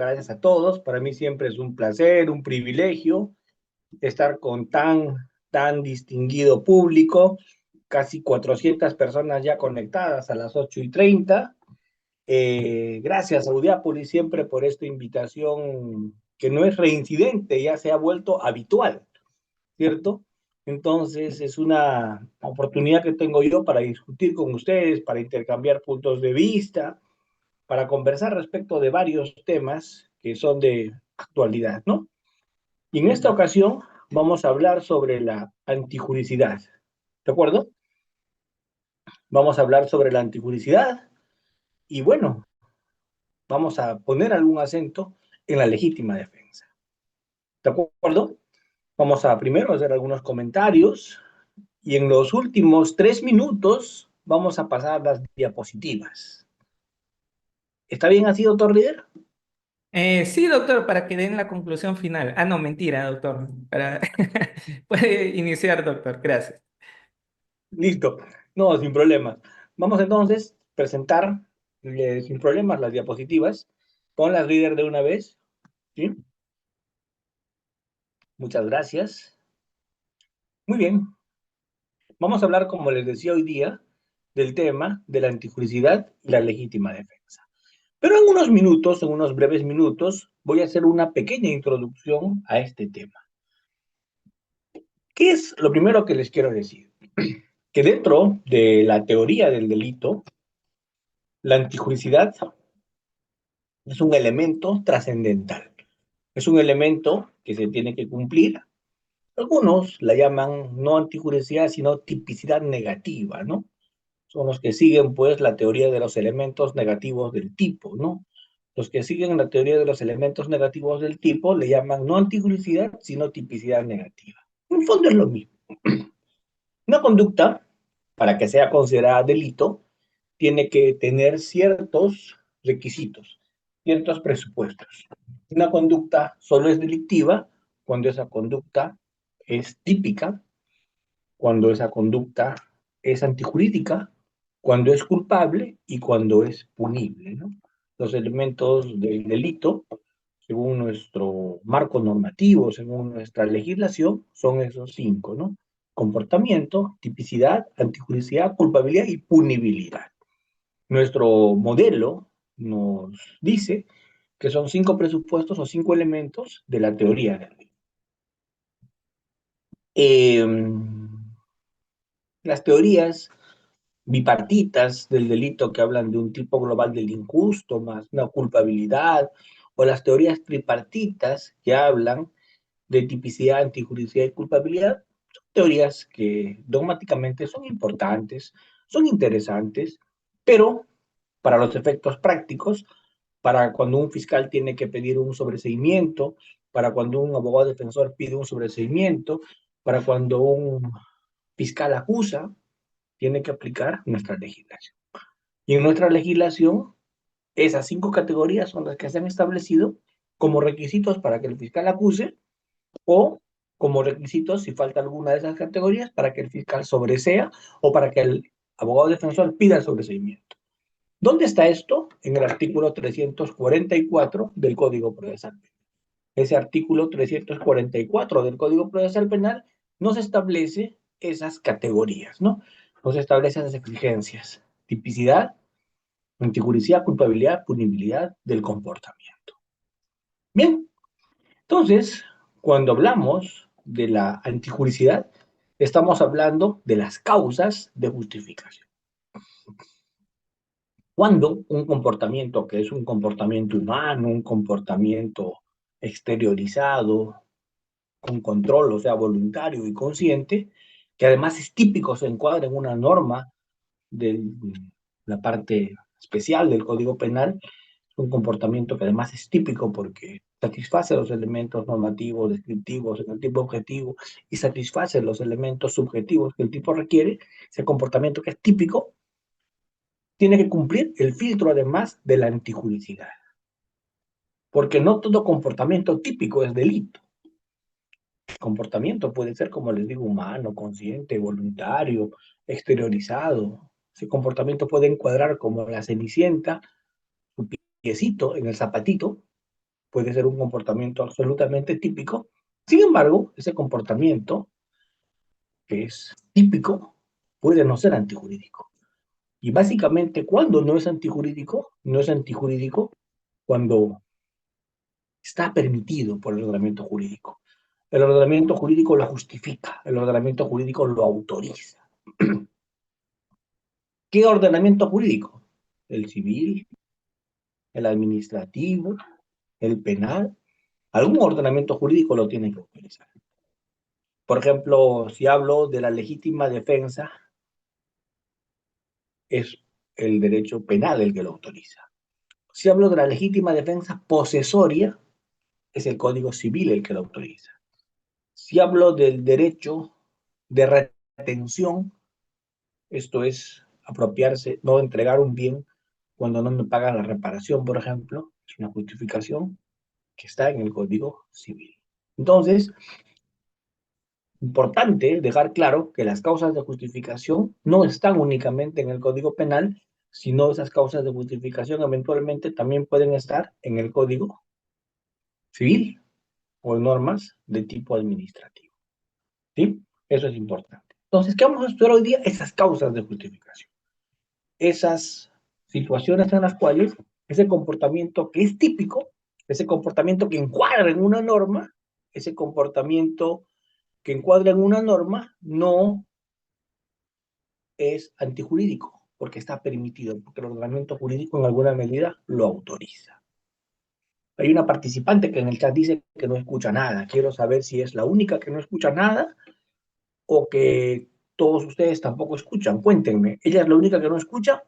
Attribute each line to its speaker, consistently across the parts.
Speaker 1: gracias a todos. Para mí siempre es un placer, un privilegio estar con tan distinguido público, casi 400 personas ya conectadas a las 8:30. Gracias, Audiápolis, siempre por esta invitación que no es reincidente, ya se ha vuelto habitual, ¿cierto? Entonces es una oportunidad que tengo yo para discutir con ustedes, para intercambiar puntos de vista, para conversar respecto de varios temas que son de actualidad, ¿no? Y en esta ocasión vamos a hablar sobre la antijuricidad, ¿de acuerdo? Vamos a hablar sobre la antijuricidad y bueno, vamos a poner algún acento en la legítima defensa, ¿de acuerdo? Vamos a primero hacer algunos comentarios y en los últimos 3 minutos vamos a pasar las diapositivas. ¿Está bien así, doctor líder?
Speaker 2: Sí, doctor, para que den la conclusión final. Ah, no, mentira, doctor. Puede iniciar, doctor. Gracias.
Speaker 1: Listo. No, sin problemas. Vamos entonces a presentar sin problemas las diapositivas. Pon las líder de una vez. ¿Sí? Muchas gracias. Muy bien. Vamos a hablar, como les decía hoy día, del tema de la antijuricidad y la legítima defensa. Pero en unos minutos, en unos breves minutos, voy a hacer una pequeña introducción a este tema. ¿Qué es lo primero que les quiero decir? Que dentro de la teoría del delito, la antijuricidad es un elemento trascendental. Es un elemento que se tiene que cumplir. Algunos la llaman no antijuricidad, sino tipicidad negativa, ¿no? Son los que siguen, pues, la teoría de los elementos negativos del tipo, ¿no? Los que siguen la teoría de los elementos negativos del tipo le llaman no antijuricidad, sino tipicidad negativa. En el fondo es lo mismo. Una conducta, para que sea considerada delito, tiene que tener ciertos requisitos, ciertos presupuestos. Una conducta solo es delictiva cuando esa conducta es típica, cuando esa conducta es antijurídica, cuando es culpable y cuando es punible, ¿no? Los elementos del delito, según nuestro marco normativo, según nuestra legislación, son esos 5, ¿no? Comportamiento, tipicidad, antijuricidad, culpabilidad y punibilidad. Nuestro modelo nos dice que son 5 presupuestos o 5 elementos de la teoría del delito. Las teorías bipartitas del delito que hablan de un tipo global del injusto más una culpabilidad, o las teorías tripartitas que hablan de tipicidad, antijuricidad y culpabilidad, son teorías que dogmáticamente son importantes, son interesantes, pero para los efectos prácticos, para cuando un fiscal tiene que pedir un sobreseimiento, para cuando un abogado defensor pide un sobreseimiento, para cuando un fiscal acusa, tiene que aplicar nuestra legislación. Y en nuestra legislación, esas 5 categorías son las que se han establecido como requisitos para que el fiscal acuse o como requisitos, si falta alguna de esas categorías, para que el fiscal sobresea o para que el abogado defensor pida el sobreseimiento. ¿Dónde está esto? En el artículo 344 del Código Procesal Penal. Ese artículo 344 del Código Procesal Penal nos establece esas categorías, ¿no? Nos establece esas exigencias. Tipicidad, antijuricidad, culpabilidad, punibilidad del comportamiento. Bien, entonces, cuando hablamos de la antijuricidad, estamos hablando de las causas de justificación. Cuando un comportamiento que es un comportamiento humano, un comportamiento exteriorizado, con control, o sea, voluntario y consciente, que además es típico, se encuadra en una norma de la parte especial del Código Penal, es un comportamiento que además es típico porque satisface los elementos normativos, descriptivos en el tipo objetivo y satisface los elementos subjetivos que el tipo requiere, ese comportamiento que es típico, tiene que cumplir el filtro además de la antijuricidad, porque no todo comportamiento típico es delito. El comportamiento puede ser, como les digo, humano, consciente, voluntario, exteriorizado. Ese comportamiento puede encuadrar como la cenicienta, su piecito en el zapatito, puede ser un comportamiento absolutamente típico. Sin embargo, ese comportamiento que es típico puede no ser antijurídico. Y básicamente, cuando no es antijurídico, no es antijurídico cuando está permitido por el ordenamiento jurídico. El ordenamiento jurídico lo justifica, el ordenamiento jurídico lo autoriza. ¿Qué ordenamiento jurídico? El civil, el administrativo, el penal. Algún ordenamiento jurídico lo tiene que autorizar. Por ejemplo, si hablo de la legítima defensa, es el derecho penal el que lo autoriza. Si hablo de la legítima defensa posesoria, es el Código Civil el que lo autoriza. Si hablo del derecho de retención, esto es apropiarse, no entregar un bien cuando no me pagan la reparación, por ejemplo, es una justificación que está en el Código Civil. Entonces, importante dejar claro que las causas de justificación no están únicamente en el Código Penal, sino esas causas de justificación eventualmente también pueden estar en el Código Civil o en normas de tipo administrativo. ¿Sí? Eso es importante. Entonces, ¿qué vamos a estudiar hoy día? Esas causas de justificación. Esas situaciones en las cuales ese comportamiento que es típico, ese comportamiento que encuadra en una norma, ese comportamiento que encuadra en una norma, no es antijurídico, porque está permitido, porque el ordenamiento jurídico en alguna medida lo autoriza. Hay una participante que en el chat dice que no escucha nada. Quiero saber si es la única que no escucha nada o que todos ustedes tampoco escuchan. Cuéntenme, ¿ella es la única que no escucha?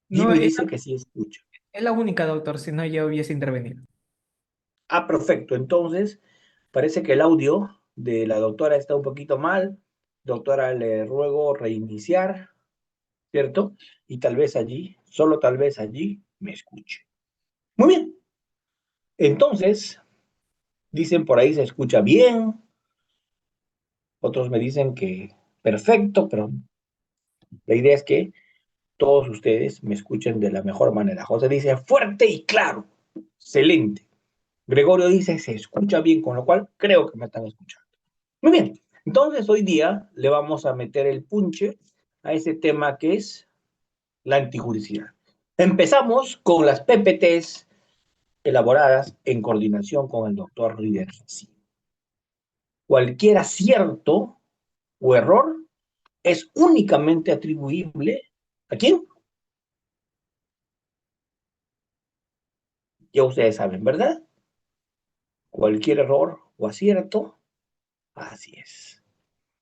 Speaker 2: No,
Speaker 1: Jimmy dice que sí escucha.
Speaker 2: es la única, doctor, si no ya hubiese intervenido.
Speaker 1: Ah, perfecto. Entonces, parece que el audio de la doctora está un poquito mal. Doctora, le ruego reiniciar, ¿cierto? Y tal vez allí, solo tal vez allí, me escuche. Muy bien. Entonces, dicen por ahí se escucha bien. Otros me dicen que perfecto, pero la idea es que todos ustedes me escuchen de la mejor manera. José dice fuerte y claro. Excelente. Gregorio dice se escucha bien, con lo cual creo que me están escuchando. Muy bien. Entonces hoy día le vamos a meter el punche a ese tema que es la antijuricidad. Empezamos con las PPTs elaboradas en coordinación con el doctor Rieder. Cualquier acierto o error es únicamente atribuible ¿a quién? Ya ustedes saben, ¿verdad? Cualquier error o acierto, así es.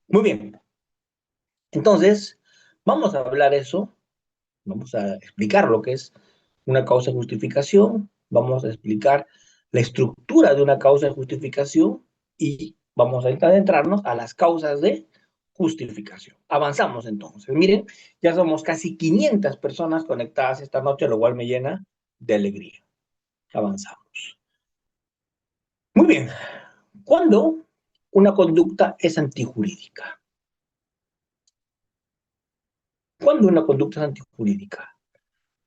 Speaker 1: Muy bien. Entonces, vamos a hablar eso, vamos a explicar lo que es una causa de justificación, vamos a explicar la estructura de una causa de justificación y vamos a adentrarnos a las causas de justificación. Avanzamos entonces. Miren, ya somos casi 500 personas conectadas esta noche, lo cual me llena de alegría. Avanzamos. Muy bien. ¿Cuándo una conducta es antijurídica? ¿Cuándo una conducta es antijurídica?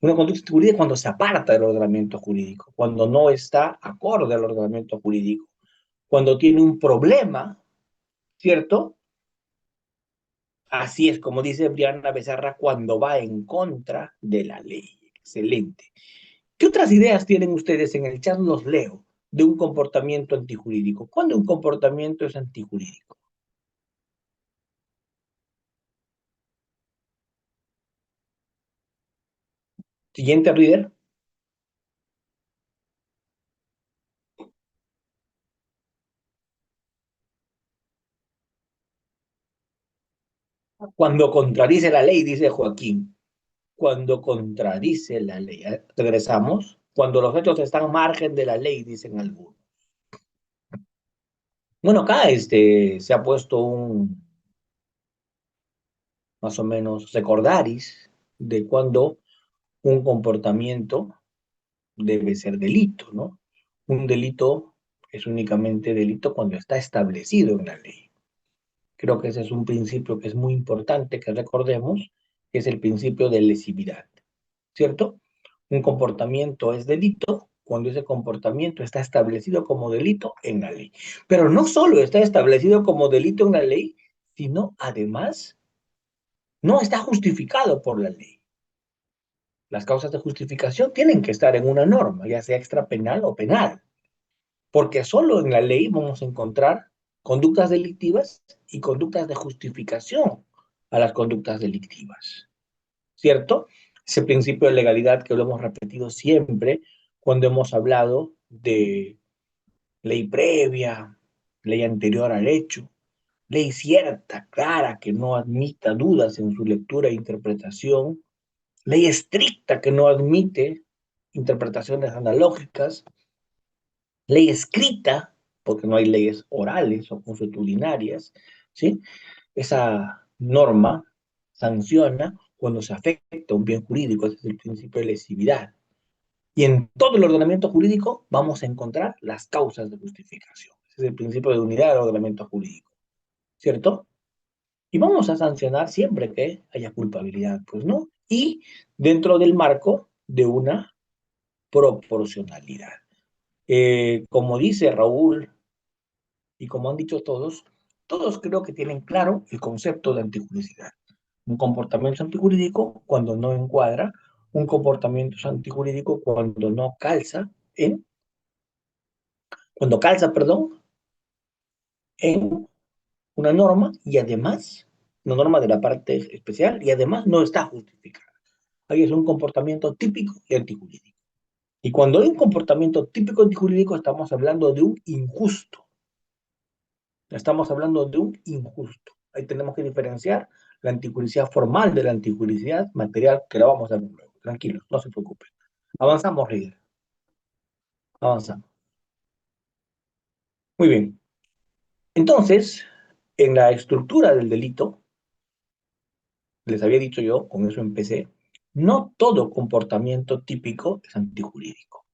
Speaker 1: Una conducta antijurídica es cuando se aparta del ordenamiento jurídico, cuando no está acorde al ordenamiento jurídico, cuando tiene un problema, ¿cierto? Así es como dice Brianna Becerra, cuando va en contra de la ley. Excelente. ¿Qué otras ideas tienen ustedes en el chat? Los leo de un comportamiento antijurídico. ¿Cuándo un comportamiento es antijurídico? Siguiente, Reader. Cuando contradice la ley, dice Joaquín. Cuando contradice la ley. Regresamos. Cuando los hechos están a margen de la ley, dicen algunos. Bueno, acá se ha puesto un, más o menos, recordaris de cuando un comportamiento debe ser delito, ¿no? Un delito es únicamente delito cuando está establecido en la ley. Creo que ese es un principio que es muy importante que recordemos, que es el principio de lesividad, ¿cierto? Un comportamiento es delito cuando ese comportamiento está establecido como delito en la ley. Pero no solo está establecido como delito en la ley, sino además no está justificado por la ley. Las causas de justificación tienen que estar en una norma, ya sea extrapenal o penal, porque solo en la ley vamos a encontrar conductas delictivas y conductas de justificación a las conductas delictivas, ¿cierto? Ese principio de legalidad que lo hemos repetido siempre cuando hemos hablado de ley previa, ley anterior al hecho, ley cierta, clara, que no admita dudas en su lectura e interpretación, ley estricta que no admite interpretaciones analógicas, ley escrita, porque no hay leyes orales o consuetudinarias, ¿sí? Esa norma sanciona cuando se afecta un bien jurídico, ese es el principio de lesividad. Y en todo el ordenamiento jurídico vamos a encontrar las causas de justificación. Ese es el principio de unidad del ordenamiento jurídico, ¿cierto? Y vamos a sancionar siempre que haya culpabilidad, pues no. Y dentro del marco de una proporcionalidad. Como dice Raúl y como han dicho todos, todos creo que tienen claro el concepto de antijuricidad. Un comportamiento antijurídico cuando no encuadra, un comportamiento antijurídico cuando no calza cuando calza, perdón, en una norma y además, una norma de la parte especial y además no está justificada. Ahí es un comportamiento típico y antijurídico. Y cuando hay un comportamiento típico antijurídico, estamos hablando de un injusto. Estamos hablando de un injusto. Ahí tenemos que diferenciar la antijuricidad formal de la antijuricidad material, que la vamos a ver luego. Tranquilos, no se preocupen. Avanzamos, Riger. Avanzamos. Muy bien. Entonces, en la estructura del delito, les había dicho yo, con eso empecé, no todo comportamiento típico es antijurídico.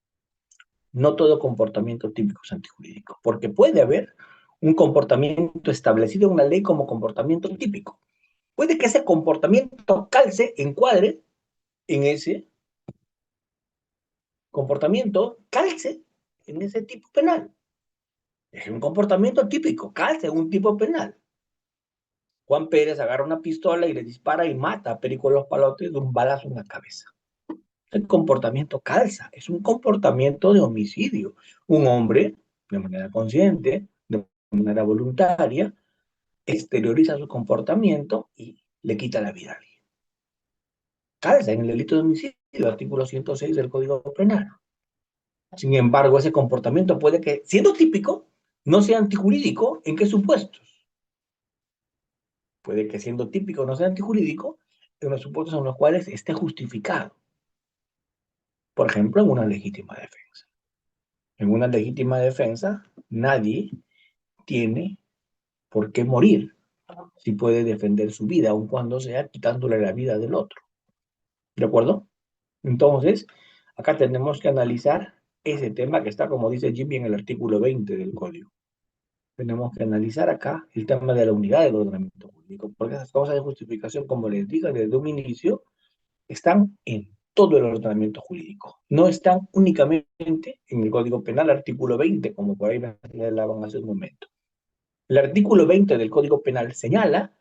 Speaker 1: No todo comportamiento típico es antijurídico, porque puede haber un comportamiento establecido en una ley como comportamiento típico. Puede que ese comportamiento calce, encuadre en ese comportamiento, calce en ese tipo penal. Es un comportamiento típico, calce en un tipo penal. Juan Pérez agarra una pistola y le dispara y mata a Perico Los Palotes de un balazo en la cabeza. El comportamiento calza, es un comportamiento de homicidio. Un hombre, de manera consciente, de manera voluntaria, exterioriza su comportamiento y le quita la vida a alguien. Calza en el delito de homicidio, el artículo 106 del Código Penal. Sin embargo, ese comportamiento puede que, siendo típico, no sea antijurídico. ¿En qué supuestos? Puede que siendo típico no sea antijurídico en los supuestos en los cuales esté justificado. Por ejemplo, en una legítima defensa. En una legítima defensa, nadie tiene por qué morir si puede defender su vida, aun cuando sea quitándole la vida del otro. ¿De acuerdo? Entonces, acá tenemos que analizar ese tema que está, como dice Jimmy, en el artículo 20 del Código. Tenemos que analizar acá el tema de la unidad del ordenamiento jurídico, porque esas causas de justificación, como les dije desde un inicio, están en todo el ordenamiento jurídico. No están únicamente en el Código Penal, artículo 20, como por ahí me señalaban hace un momento. El artículo 20 del Código Penal señala,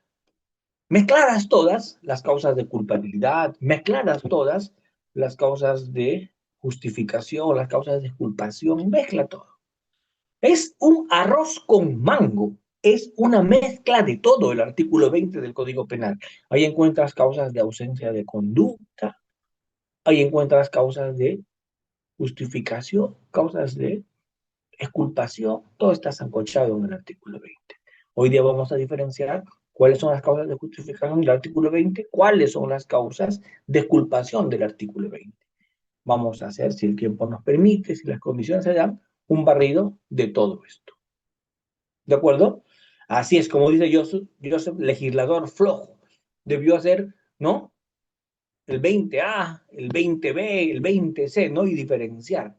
Speaker 1: mezcladas todas las causas de culpabilidad, mezcladas todas las causas de justificación, las causas de exculpación, mezcla todo. Es un arroz con mango, es una mezcla de todo el artículo 20 del Código Penal. Ahí encuentras causas de ausencia de conducta, ahí encuentras causas de justificación, causas de exculpación, todo está sancochado en el artículo 20. Hoy día vamos a diferenciar cuáles son las causas de justificación del artículo 20, cuáles son las causas de exculpación del artículo 20. Vamos a hacer, si el tiempo nos permite, si las condiciones se dan, un barrido de todo esto. ¿De acuerdo? Así es, como dice Joseph, legislador flojo. Debió hacer, ¿no? El 20A, el 20B, el 20C, ¿no? Y diferenciar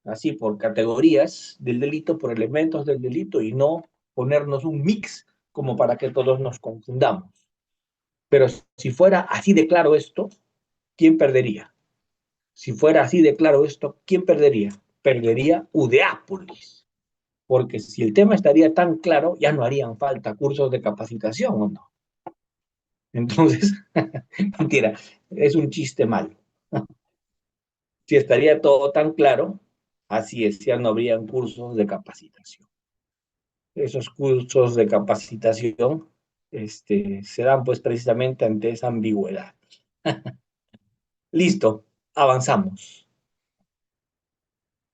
Speaker 1: así por categorías del delito, por elementos del delito y no ponernos un mix como para que todos nos confundamos. Pero si fuera así de claro esto, ¿quién perdería? Si fuera así de claro esto, ¿quién perdería? Perdería Udeápolis. Porque si el tema estaría tan claro, ya no harían falta cursos de capacitación, ¿o no? Entonces, mentira, es un chiste malo. Si estaría todo tan claro, así es, ya no habrían cursos de capacitación. Esos cursos de capacitación se dan pues precisamente ante esa ambigüedad. Listo, avanzamos.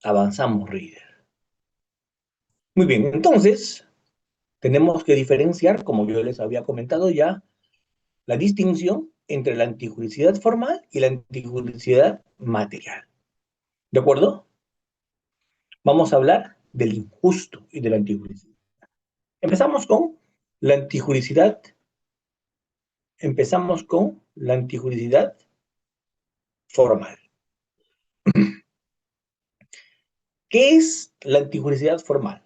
Speaker 1: Avanzamos, reader. Muy bien, entonces tenemos que diferenciar, como yo les había comentado ya, la distinción entre la antijuricidad formal y la antijuricidad material. ¿De acuerdo? Vamos a hablar del injusto y de la antijuricidad. Empezamos con la antijuricidad. Empezamos con la antijuricidad formal. ¿Qué es la antijuricidad formal?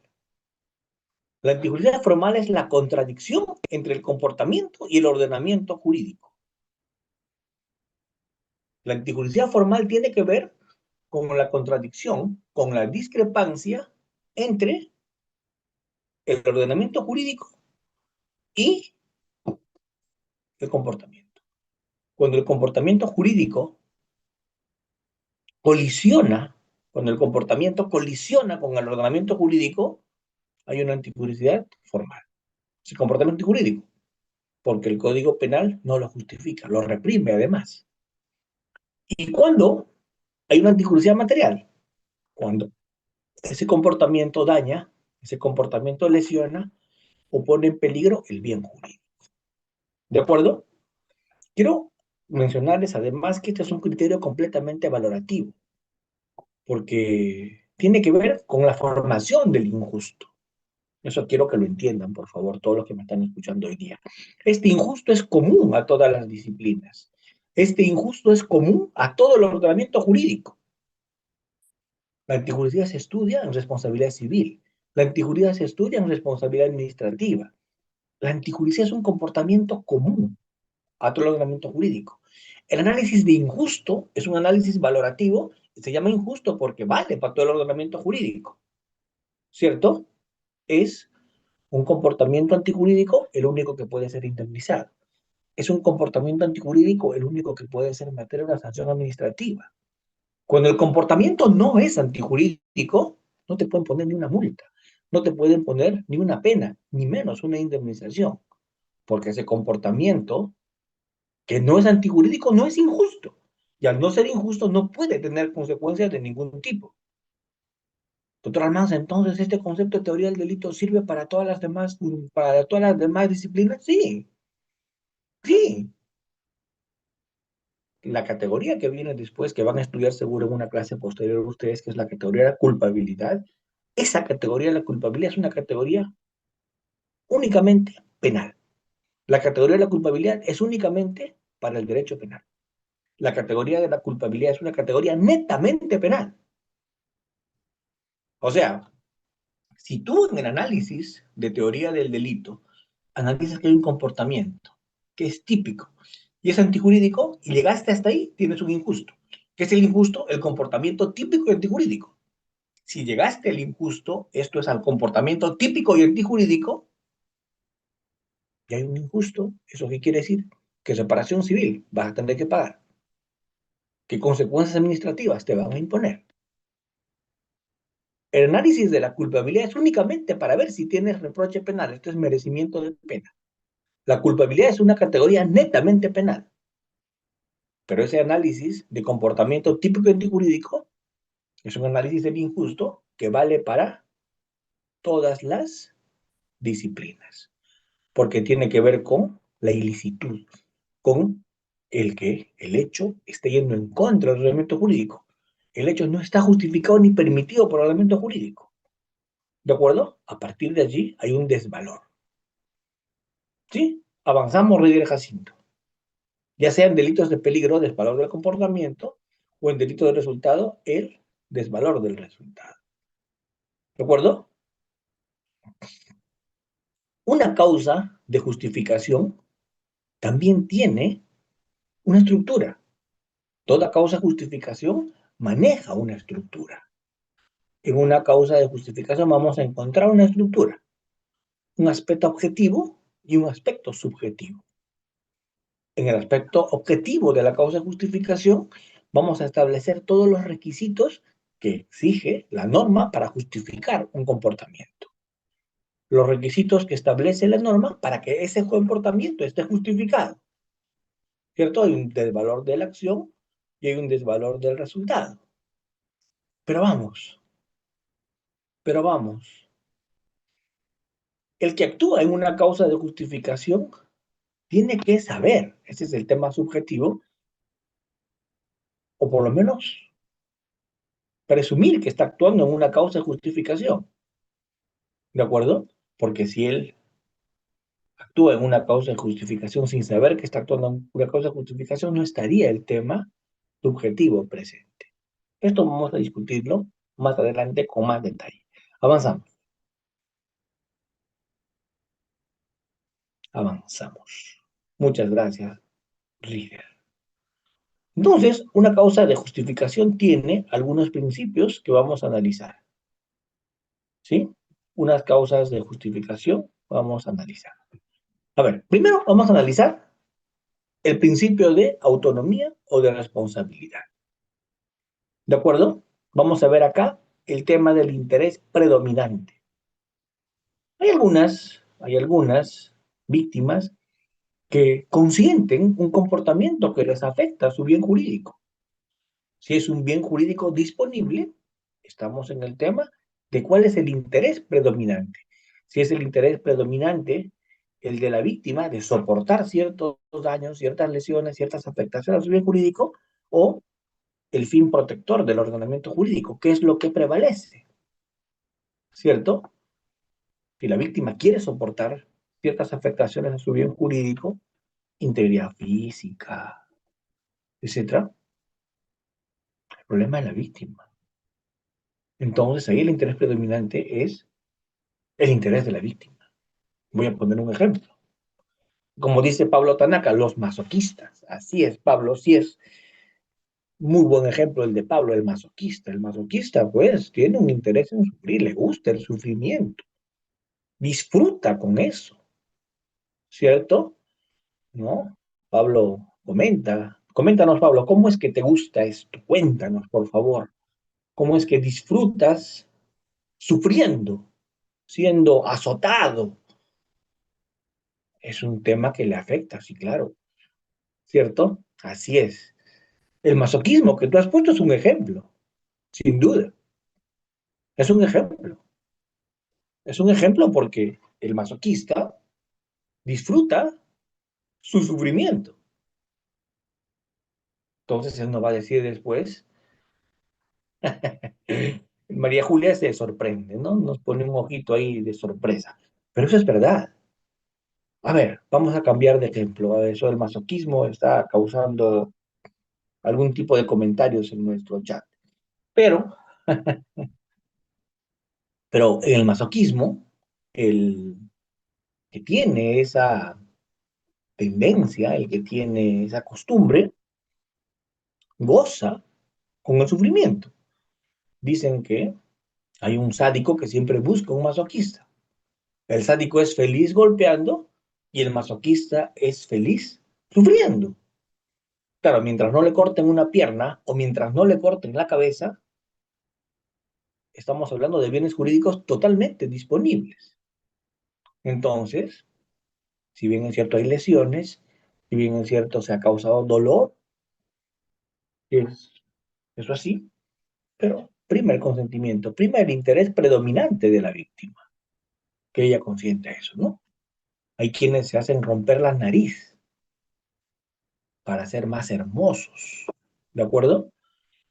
Speaker 1: La antijuricidad formal es la contradicción entre el comportamiento y el ordenamiento jurídico. La antijuricidad formal tiene que ver con la contradicción, con la discrepancia entre el ordenamiento jurídico y el comportamiento. Cuando el comportamiento jurídico colisiona, cuando el comportamiento colisiona con el ordenamiento jurídico, hay una antijuricidad formal. Es el comportamiento jurídico, porque el Código Penal no lo justifica, lo reprime además. ¿Y cuando hay una antijuricidad material? Cuando ese comportamiento daña, ese comportamiento lesiona o pone en peligro el bien jurídico. ¿De acuerdo? Quiero mencionarles además que este es un criterio completamente valorativo, porque tiene que ver con la formación del injusto. Eso quiero que lo entiendan, por favor, todos los que me están escuchando hoy día. Este injusto es común a todas las disciplinas. Este injusto es común a todo el ordenamiento jurídico. La antijuricidad se estudia en responsabilidad civil. La antijuricidad se estudia en responsabilidad administrativa. La antijuricidad es un comportamiento común a todo el ordenamiento jurídico. El análisis de injusto es un análisis valorativo, se llama injusto porque vale para todo el ordenamiento jurídico, ¿cierto? Es un comportamiento antijurídico el único que puede ser indemnizado. Es un comportamiento antijurídico el único que puede ser materia de una sanción administrativa. Cuando el comportamiento no es antijurídico, no te pueden poner ni una multa, no te pueden poner ni una pena, ni menos una indemnización, porque ese comportamiento que no es antijurídico no es injusto. Y al no ser injusto no puede tener consecuencias de ningún tipo. Doctor Almanza, entonces este concepto de teoría del delito sirve para todas las demás disciplinas. Sí, sí. La categoría que viene después, que van a estudiar seguro en una clase posterior ustedes, que es la categoría de la culpabilidad, esa categoría de la culpabilidad es una categoría únicamente penal. La categoría de la culpabilidad es únicamente para el derecho penal. La categoría de la culpabilidad es una categoría netamente penal. O sea, si tú en el análisis de teoría del delito analizas que hay un comportamiento que es típico y es antijurídico y llegaste hasta ahí, tienes un injusto. ¿Qué es el injusto? El comportamiento típico y antijurídico. Si llegaste al injusto, esto es al comportamiento típico y antijurídico, y hay un injusto, ¿eso qué quiere decir? Que separación civil vas a tener que pagar. ¿Qué consecuencias administrativas te van a imponer? El análisis de la culpabilidad es únicamente para ver si tienes reproche penal, esto es merecimiento de pena. La culpabilidad es una categoría netamente penal, pero ese análisis de comportamiento típico y antijurídico es un análisis del injusto que vale para todas las disciplinas, porque tiene que ver con la ilicitud, con el que el hecho esté yendo en contra del ordenamiento jurídico. El hecho no está justificado ni permitido por el ordenamiento jurídico. ¿De acuerdo? A partir de allí hay un desvalor. ¿Sí? Avanzamos, Rey del Jacinto. Ya sean delitos de peligro, desvalor del comportamiento, o en delito de resultado, el desvalor del resultado. ¿De acuerdo? Una causa de justificación también tiene una estructura. Toda causa de justificación maneja una estructura. En una causa de justificación vamos a encontrar una estructura, un aspecto objetivo y un aspecto subjetivo. En el aspecto objetivo de la causa de justificación, vamos a establecer todos los requisitos que exige la norma para justificar un comportamiento. Los requisitos que establece la norma para que ese comportamiento esté justificado. ¿Cierto? Hay un desvalor de la acción y hay un desvalor del resultado. Pero vamos, pero vamos. El que actúa en una causa de justificación tiene que saber, ese es el tema subjetivo, o por lo menos presumir que está actuando en una causa de justificación. ¿De acuerdo? Porque si él actúa en una causa de justificación sin saber que está actuando en una causa de justificación, no estaría el tema subjetivo presente. Esto vamos a discutirlo más adelante con más detalle. Avanzamos, avanzamos. Muchas gracias, Riger. Entonces, una causa de justificación tiene algunos principios que vamos a analizar. ¿Sí? Unas causas de justificación vamos a analizar. A ver, primero vamos a analizar el principio de autonomía o de responsabilidad. ¿De acuerdo? Vamos a ver acá el tema del interés predominante. Hay algunas víctimas que consienten un comportamiento que les afecta a su bien jurídico. Si es un bien jurídico disponible, estamos en el tema de cuál es el interés predominante. Si es el interés predominante el de la víctima de soportar ciertos daños, ciertas lesiones, ciertas afectaciones a su bien jurídico, o el fin protector del ordenamiento jurídico, ¿qué es lo que prevalece? ¿Cierto? Si la víctima quiere soportar ciertas afectaciones a su bien jurídico, integridad física, etcétera, el problema es la víctima. Entonces ahí el interés predominante es el interés de la víctima. Voy a poner un ejemplo. Como dice Pablo Tanaka, los masoquistas. Así es, Pablo, sí es muy buen ejemplo el de Pablo, el masoquista. El masoquista, pues, tiene un interés en sufrir, le gusta el sufrimiento, disfruta con eso, ¿cierto? ¿No? Pablo coméntanos, Pablo, ¿cómo es que te gusta esto? Cuéntanos, por favor. ¿Cómo es que disfrutas sufriendo, siendo azotado? Es un tema que le afecta, sí, claro, ¿cierto? Así es. El masoquismo que tú has puesto es un ejemplo, sin duda. Es un ejemplo. Es un ejemplo porque el masoquista disfruta su sufrimiento. Entonces él nos va a decir después, María Julia se sorprende, ¿no? Nos pone un ojito ahí de sorpresa. Pero eso es verdad. A ver, vamos a cambiar de ejemplo. A ver, eso del masoquismo está causando algún tipo de comentarios en nuestro chat. Pero, pero en el masoquismo, el que tiene esa tendencia, el que tiene esa costumbre, goza con el sufrimiento. Dicen que hay un sádico que siempre busca un masoquista. El sádico es feliz golpeando y el masoquista es feliz sufriendo. Claro, mientras no le corten una pierna o mientras no le corten la cabeza, estamos hablando de bienes jurídicos totalmente disponibles. Entonces, si bien es cierto hay lesiones, si bien es cierto se ha causado dolor, es eso así, pero prima el consentimiento, prima el interés predominante de la víctima, que ella consienta eso, ¿no? Hay quienes se hacen romper la nariz para ser más hermosos, ¿de acuerdo?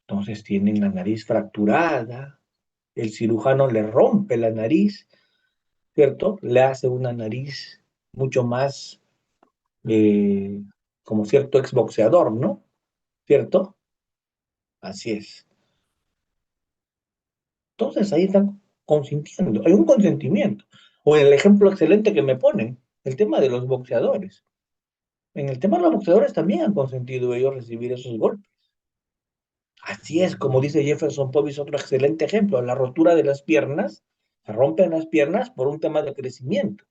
Speaker 1: Entonces tienen la nariz fracturada, el cirujano le rompe la nariz, ¿cierto? Le hace una nariz mucho más eh, como cierto exboxeador, ¿no? ¿Cierto? Así es. Entonces ahí están consintiendo, hay un consentimiento. O el ejemplo excelente que me ponen, el tema de los boxeadores. En el tema de los boxeadores también han consentido ellos recibir esos golpes. Así es, como dice Jefferson Povich, otro excelente ejemplo, la rotura de las piernas, se rompen las piernas por un tema de crecimiento.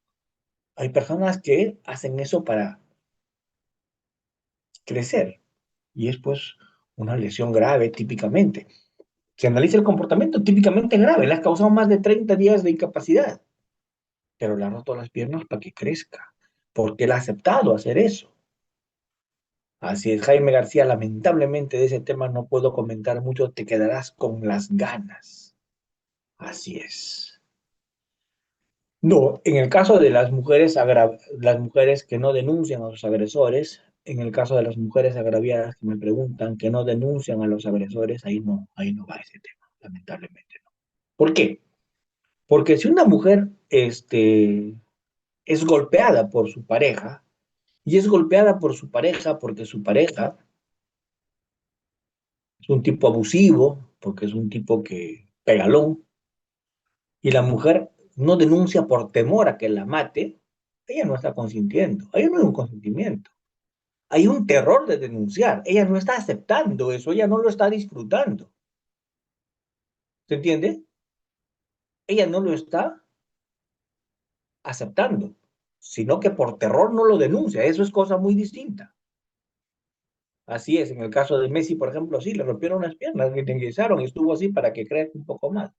Speaker 1: Hay personas que hacen eso para crecer y es pues una lesión grave típicamente. Se analiza el comportamiento típicamente grave, le has causado más de 30 días de incapacidad, pero le ha roto las piernas para que crezca, porque él ha aceptado hacer eso. Así es, Jaime García, lamentablemente de ese tema no puedo comentar mucho, te quedarás con las ganas. Así es. No, en el caso de las mujeres que no denuncian a los agresores, en el caso de las mujeres agraviadas que me preguntan que no denuncian a los agresores, ahí no va ese tema, lamentablemente no. ¿Por qué? Porque si una mujer es golpeada por su pareja, y es golpeada por su pareja porque su pareja es un tipo abusivo, porque es un tipo que pegalón, y la mujer no denuncia por temor a que la mate, ella no está consintiendo, ahí no hay un consentimiento. Hay un terror de denunciar, ella no está aceptando eso, ella no lo está disfrutando. ¿Se entiende? Ella no lo está aceptando, sino que por terror no lo denuncia, eso es cosa muy distinta. Así es, en el caso de Messi, por ejemplo, sí, le rompieron las piernas, le ingresaron y estuvo así para que crezca un poco más.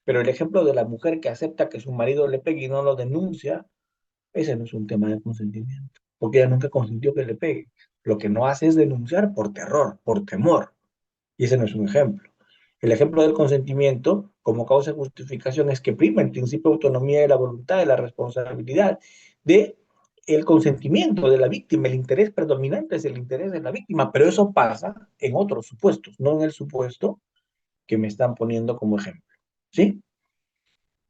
Speaker 1: Pero el ejemplo de la mujer que acepta que su marido le pegue y no lo denuncia, ese no es un tema de consentimiento, porque ella nunca consintió que le pegue. Lo que no hace es denunciar por terror, por temor, y ese no es un ejemplo. El ejemplo del consentimiento como causa de justificación es que prima el principio de autonomía de la voluntad, de la responsabilidad, de el consentimiento de la víctima, el interés predominante es el interés de la víctima, pero eso pasa en otros supuestos, no en el supuesto que me están poniendo como ejemplo. ¿Sí?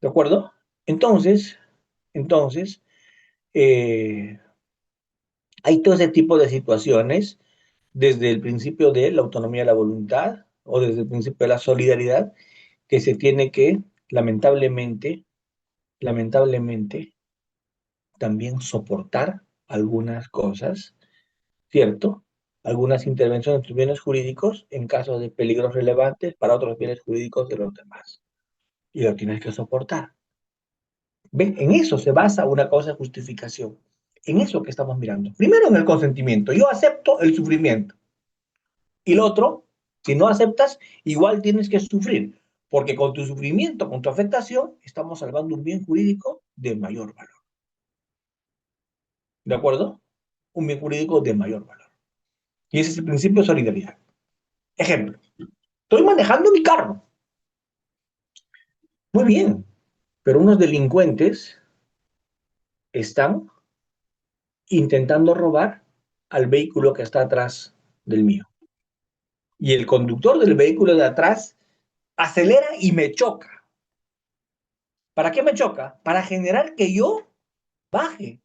Speaker 1: ¿De acuerdo? Entonces, entonces, eh, hay todo ese tipo de situaciones desde el principio de la autonomía de la voluntad o desde el principio de la solidaridad que se tiene que, lamentablemente, lamentablemente, también soportar algunas cosas, ¿cierto? Algunas intervenciones de bienes jurídicos en caso de peligros relevantes para otros bienes jurídicos de los demás. Y lo tienes que soportar. ¿Ven? En eso se basa una causa de justificación. En eso que estamos mirando. Primero en el consentimiento. Yo acepto el sufrimiento. Y lo otro, si no aceptas, igual tienes que sufrir. Porque con tu sufrimiento, con tu afectación, estamos salvando un bien jurídico de mayor valor. ¿De acuerdo? Un bien jurídico de mayor valor. Y ese es el principio de solidaridad. Ejemplo. Estoy manejando mi carro. Muy bien. Pero unos delincuentes están intentando robar al vehículo que está atrás del mío. Y el conductor del vehículo de atrás acelera y me choca. ¿Para qué me choca? Para generar que yo baje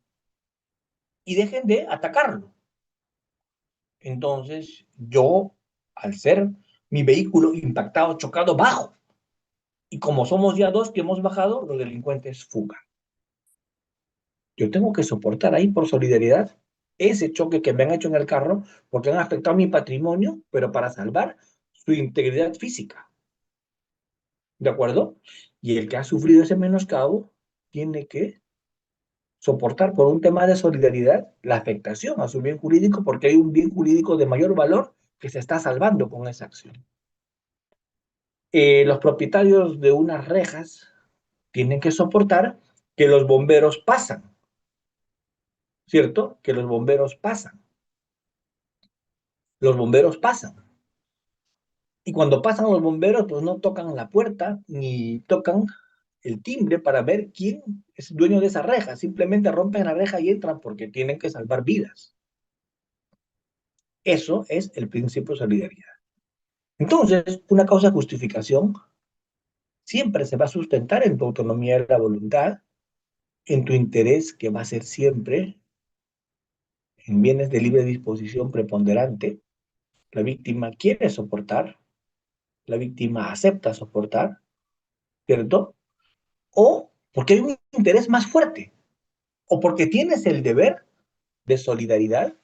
Speaker 1: y dejen de atacarlo. Entonces, yo, al ser mi vehículo impactado, chocado, bajo. Y como somos ya dos que hemos bajado, los delincuentes fugan. Yo tengo que soportar ahí por solidaridad ese choque que me han hecho en el carro porque han afectado mi patrimonio, pero para salvar su integridad física. ¿De acuerdo? Y el que ha sufrido ese menoscabo tiene que soportar por un tema de solidaridad la afectación a su bien jurídico porque hay un bien jurídico de mayor valor que se está salvando con esa acción. Los propietarios de unas rejas tienen que soportar que los bomberos pasan, ¿cierto? Que los bomberos pasan. Los bomberos pasan. Y cuando pasan los bomberos, pues no tocan la puerta ni tocan el timbre para ver quién es dueño de esa reja. Simplemente rompen la reja y entran porque tienen que salvar vidas. Eso es el principio de solidaridad. Entonces, una causa de justificación siempre se va a sustentar en tu autonomía de la voluntad, en tu interés que va a ser siempre en bienes de libre disposición preponderante. La víctima quiere soportar, la víctima acepta soportar, ¿cierto? O porque hay un interés más fuerte, o porque tienes el deber de solidaridad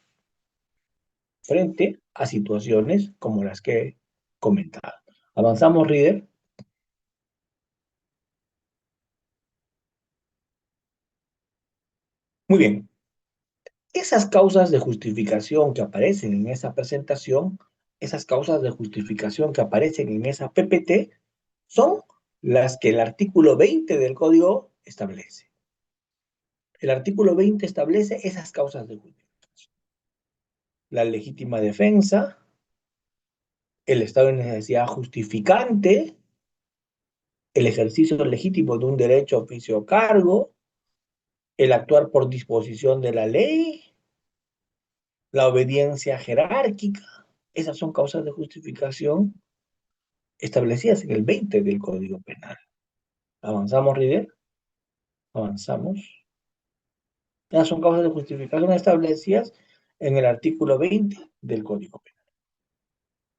Speaker 1: frente a situaciones como las que comentado. Avanzamos, Reader. Muy bien. Esas causas de justificación que aparecen en esa presentación, esas causas de justificación que aparecen en esa PPT, son las que el artículo 20 del código establece. El artículo 20 establece esas causas de justificación. La legítima defensa, el estado de necesidad justificante, el ejercicio legítimo de un derecho, oficio o cargo, el actuar por disposición de la ley, la obediencia jerárquica. Esas son causas de justificación establecidas en el 20 del Código Penal. ¿Avanzamos, Rider? Avanzamos. Esas son causas de justificación establecidas en el artículo 20 del Código Penal.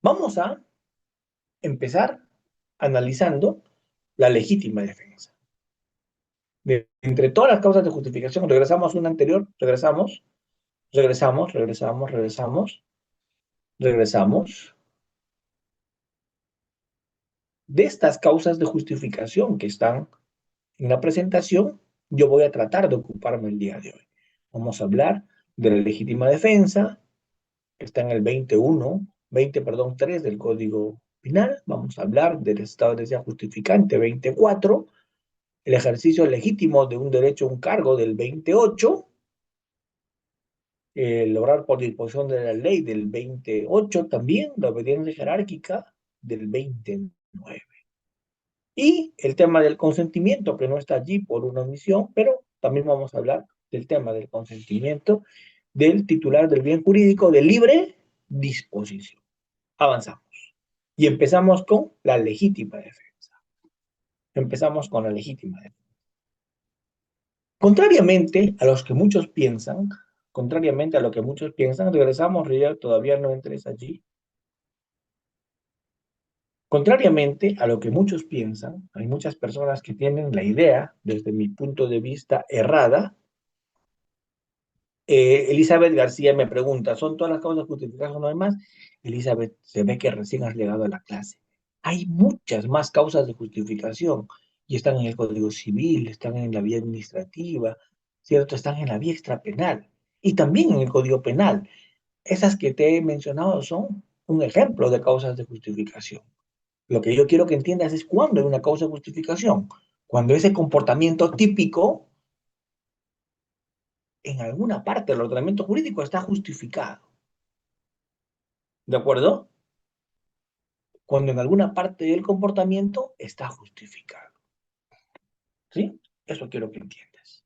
Speaker 1: Vamos a empezar analizando la legítima defensa. Entre todas las causas de justificación, regresamos a una anterior, regresamos. De estas causas de justificación que están en la presentación, yo voy a tratar de ocuparme el día de hoy. Vamos a hablar de la legítima defensa, que está en el 3 del Código Penal. Vamos a hablar del estado de necesidad justificante, 24, el ejercicio legítimo de un derecho a un cargo del 28, lograr por disposición de la ley del 28 también, la obediencia jerárquica del 29. Y el tema del consentimiento, que no está allí por una omisión, pero también vamos a hablar del tema del consentimiento del titular del bien jurídico de libre disposición. Avanzamos. Y empezamos con la legítima defensa. Empezamos con la legítima defensa. Contrariamente a los que muchos piensan, regresamos, Riel, todavía no entres allí. Contrariamente a lo que muchos piensan, hay muchas personas que tienen la idea, desde mi punto de vista errada. Elizabeth García me pregunta, ¿son todas las causas justificadas o no hay más? Elizabeth, se ve que recién has llegado a la clase. Hay muchas más causas de justificación y están en el Código Civil, están en la vía administrativa, ¿cierto? Están en la vía extrapenal y también en el Código Penal. Esas que te he mencionado son un ejemplo de causas de justificación. Lo que yo quiero que entiendas es cuándo hay una causa de justificación. Cuando ese comportamiento típico en alguna parte del ordenamiento jurídico está justificado. ¿De acuerdo? Cuando en alguna parte del comportamiento está justificado. ¿Sí? Eso quiero que entiendas.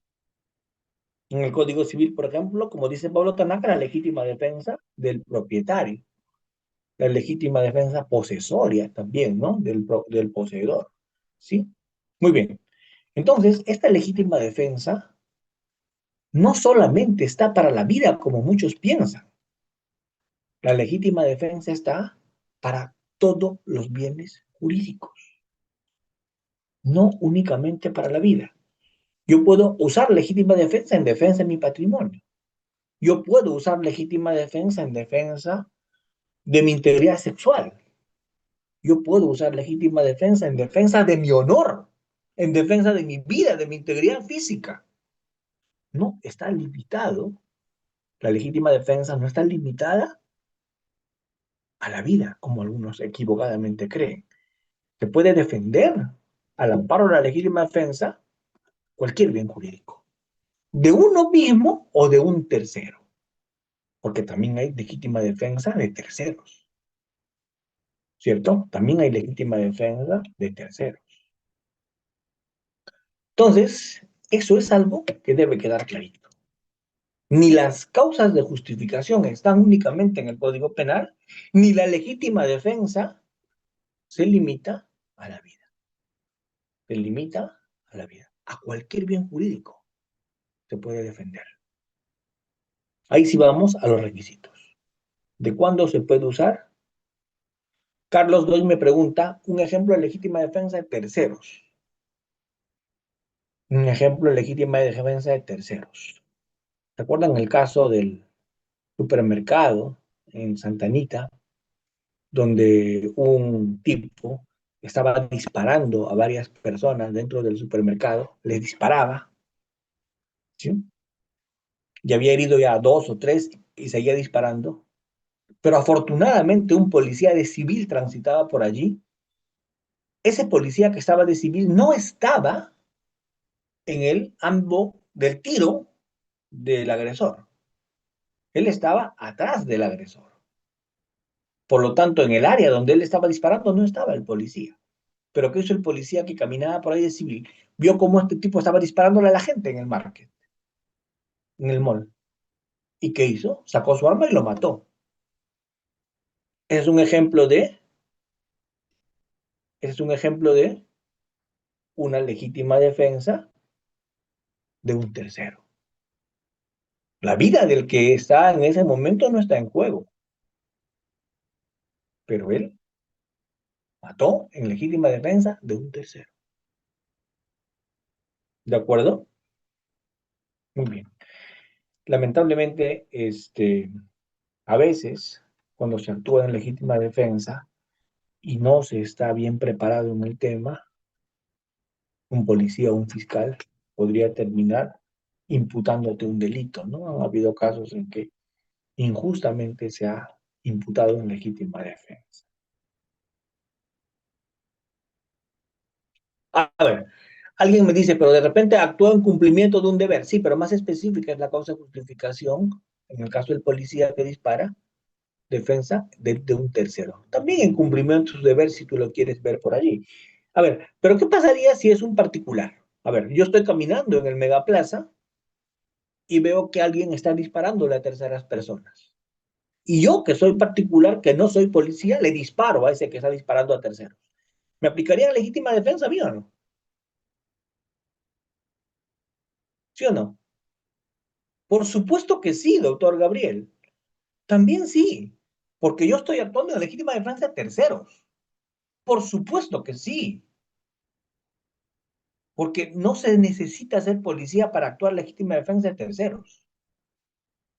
Speaker 1: En el Código Civil, por ejemplo, como dice Pablo Tanaka, la legítima defensa del propietario. La legítima defensa posesoria también, ¿no? Del poseedor. ¿Sí? Muy bien. Entonces, esta legítima defensa no solamente está para la vida como muchos piensan. La legítima defensa está para todos los bienes jurídicos, no únicamente para la vida. Yo puedo usar legítima defensa en defensa de mi patrimonio. Yo puedo usar legítima defensa en defensa de mi integridad sexual. Yo puedo usar legítima defensa en defensa de mi honor, en defensa de mi vida, de mi integridad física. No está limitado. La legítima defensa no está limitada a la vida, como algunos equivocadamente creen. Se puede defender al amparo de la legítima defensa cualquier bien jurídico, de uno mismo o de un tercero, porque también hay legítima defensa de terceros, ¿cierto? También hay legítima defensa de terceros. Entonces, eso es algo que debe quedar clarito. Ni las causas de justificación están únicamente en el Código Penal, ni la legítima defensa se limita a la vida. Se limita a la vida. A cualquier bien jurídico se puede defender. Ahí sí vamos a los requisitos. ¿De cuándo se puede usar? Carlos Doy me pregunta, un ejemplo de legítima defensa de terceros. Un ejemplo de legítima defensa de terceros. ¿Recuerdan el caso del supermercado en Santa Anita? donde un tipo estaba disparando a varias personas dentro del supermercado, les disparaba, ¿sí? Y había herido ya a dos o tres y seguía disparando. Pero afortunadamente un policía de civil transitaba por allí. Ese policía que estaba de civil no estaba en el ambo del tiro del agresor. Él estaba atrás del agresor. Por lo tanto, en el área donde él estaba disparando no estaba el policía. Pero ¿qué hizo el policía que caminaba por ahí de civil? Vio cómo este tipo estaba disparándole a la gente en el market, en el mall. ¿Y qué hizo? Sacó su arma y lo mató. Es un ejemplo de, es un ejemplo de una legítima defensa de un tercero. La vida del que está en ese momento no está en juego, pero él mató en legítima defensa de un tercero. ¿De acuerdo? Muy bien. Lamentablemente, a veces, cuando se actúa en legítima defensa y no se está bien preparado en el tema, un policía o un fiscal podría terminar imputándote un delito, ¿no? Ha habido casos en que injustamente se ha imputado en legítima defensa. A ver, alguien me dice, pero de repente actuó en cumplimiento de un deber. Sí, pero más específica es la causa de justificación, en el caso del policía que dispara, defensa de un tercero. También en cumplimiento de su deber, si tú lo quieres ver por allí. A ver, pero ¿qué pasaría si es un particular? A ver, yo estoy caminando en el Megaplaza y veo que alguien está disparándole a terceras personas. Y yo, que soy particular, que no soy policía, le disparo a ese que está disparando a terceros. ¿Me aplicaría legítima defensa a mí o no? ¿Sí o no? Por supuesto que sí, doctor Gabriel. También sí, porque yo estoy actuando en legítima defensa de terceros. Por supuesto que sí, porque no se necesita ser policía para actuar en legítima defensa de terceros.